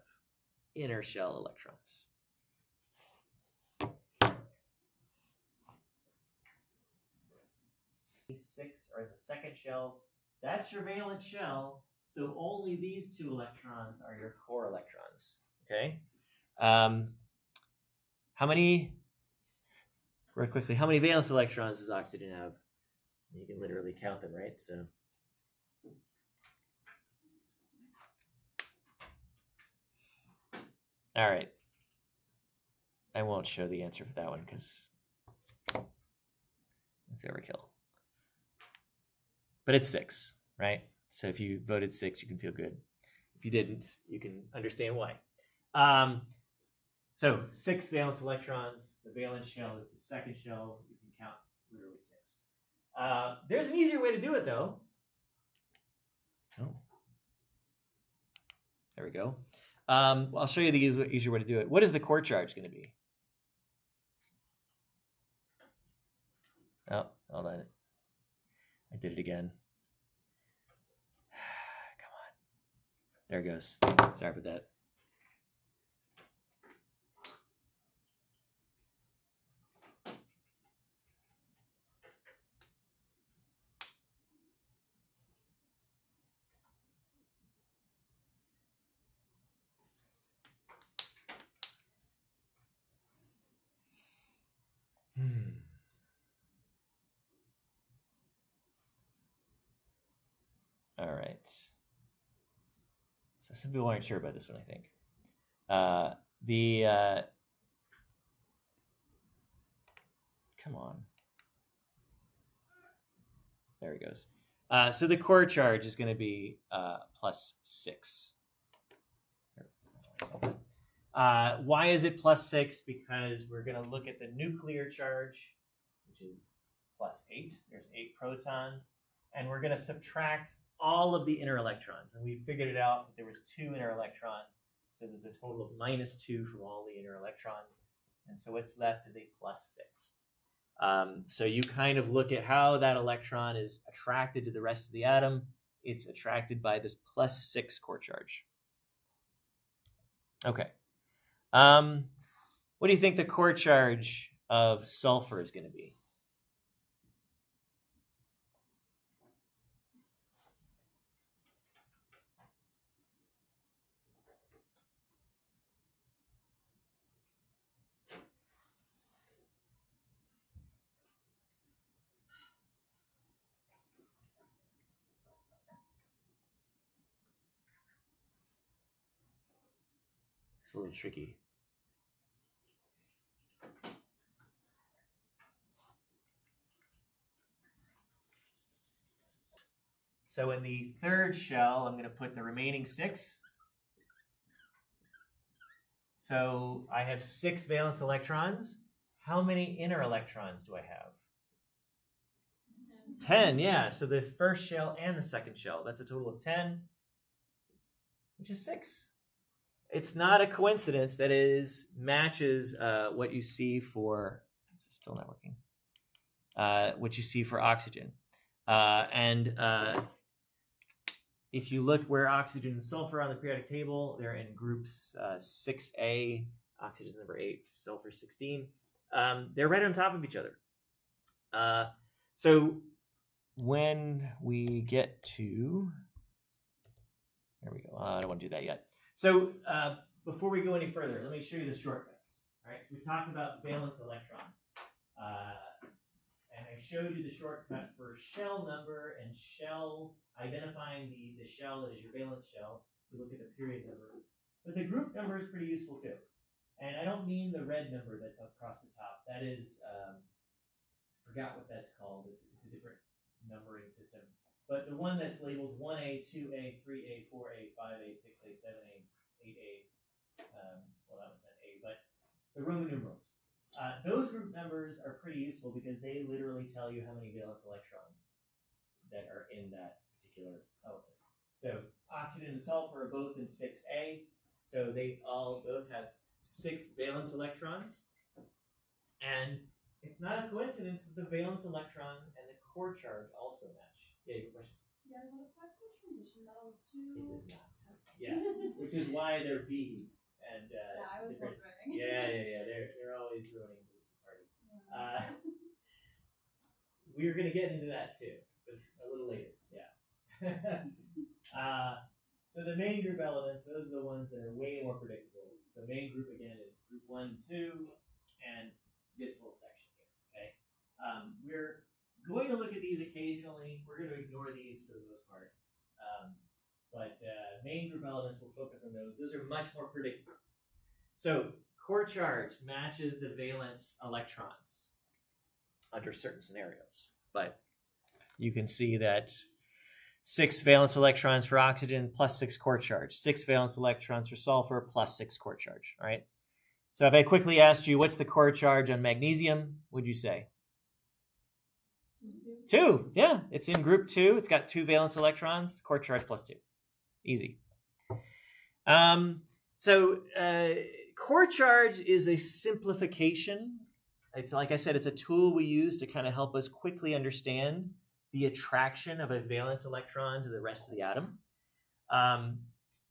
Inner shell electrons. 6 are in the second shell. That's your valence shell. So only these 2 electrons are your core electrons. Okay. How many? Very quickly, how many valence electrons does oxygen have? You can literally count them, right? So. All right. I won't show the answer for that one because it's overkill. But it's 6, right? So if you voted 6, you can feel good. If you didn't, you can understand why. So 6 valence electrons. The valence shell is the second shell. You can count literally 6. There's an easier way to do it, though. Oh. There we go. I'll show you the easier way to do it. What is the core charge going to be? Oh, hold on. I did it again. Come on. There it goes. Sorry about that. All right. So some people aren't sure about this one, I think. Come on. There it goes. So the core charge is going to be +6. Why is it +6? Because we're going to look at the nuclear charge, which is +8. There's 8 protons. And we're going to subtract all of the inner electrons. And we figured it out that there was 2 inner electrons. So there's a total of -2 from all the inner electrons. And so what's left is a +6. So you kind of look at how that electron is attracted to the rest of the atom. It's attracted by this +6 core charge. Okay. What do you think the core charge of sulfur is going to be? It's a little tricky. So in the third shell, I'm going to put the remaining 6. So I have 6 valence electrons. How many inner electrons do I have? 10, yeah. So the first shell and the second shell. That's a total of 10, which is 6. It's not a coincidence that it matches what you see for, this is still not working, what you see for oxygen. If you look where oxygen and sulfur on the periodic table, they're in groups 6A, oxygen is number 8, sulfur 16. They're right on top of each other. So when we get to, there we go. I don't want to do that yet. So before we go any further, let me show you the shortcuts. All right, so we talked about valence electrons. And I showed you the shortcut for shell number and shell, identifying the shell that is your valence shell. You look at the period number. But the group number is pretty useful too. And I don't mean the red number that's across the top. That is, forgot what that's called. It's a different numbering system. But the one that's labeled 1A, 2A, 3A, 4A, 5A, 6A, 7A, 8A, well, that one's not A, but the Roman numerals. Those group numbers are pretty useful because they literally tell you how many valence electrons that are in that particular element. So oxygen and sulfur are both in 6A, so they both have 6 valence electrons. And it's not a coincidence that the valence electron and the core charge also match. Yeah, your question? Yeah, is that a five-point transition metals too? It does not. Yeah, which is why they're Bs. And yeah, I was different. wondering. Yeah. They're always ruining the party. We're going to get into that too, but a little later. Yeah. So the main group elements, those are the ones that are way more predictable. So main group again is group 1, 2, and this whole section here. Okay. We're going to look at these occasionally. We're going to ignore these for the most part. But main group elements, will focus on those. Those are much more predictable. So core charge matches the valence electrons under certain scenarios. But you can see that 6 valence electrons for oxygen plus 6 core charge. 6 valence electrons for sulfur plus 6 core charge. All right. So if I quickly asked you, what's the core charge on magnesium, would you say? 2. Yeah, it's in group 2. It's got 2 valence electrons, core charge plus 2. Easy. Core charge is a simplification. It's like I said, it's a tool we use to kind of help us quickly understand the attraction of a valence electron to the rest of the atom.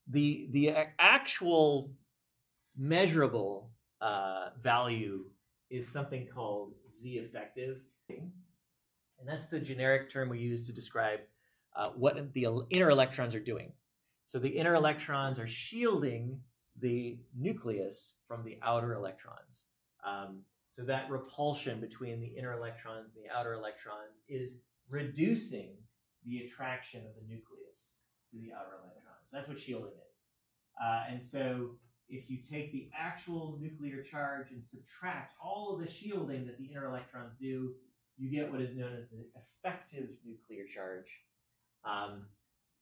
The actual measurable value is something called Z effective. And that's the generic term we use to describe what the inner electrons are doing. So the inner electrons are shielding the nucleus from the outer electrons. So that repulsion between the inner electrons and the outer electrons is reducing the attraction of the nucleus to the outer electrons. That's what shielding is. And so if you take the actual nuclear charge and subtract all of the shielding that the inner electrons do, you get what is known as the effective nuclear charge.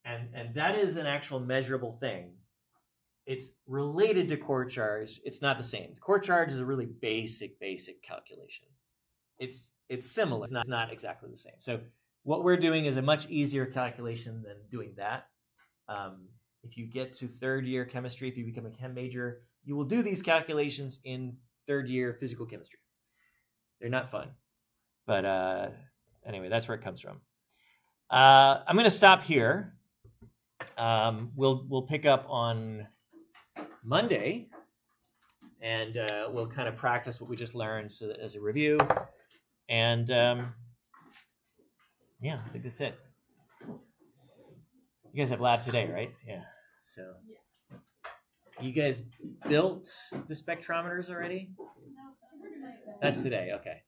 And that is an actual measurable thing. It's related to core charge. It's not the same. Core charge is a really basic calculation. It's similar. It's not exactly the same. So what we're doing is a much easier calculation than doing that. If you get to third year chemistry, if you become a chem major, you will do these calculations in third year physical chemistry. They're not fun. But anyway, that's where it comes from. I'm going to stop here. We'll pick up on Monday, and we'll kind of practice what we just learned as a review. And yeah, I think that's it. You guys have lab today, right? Yeah. So you guys built the spectrometers already? No, That's today. Okay.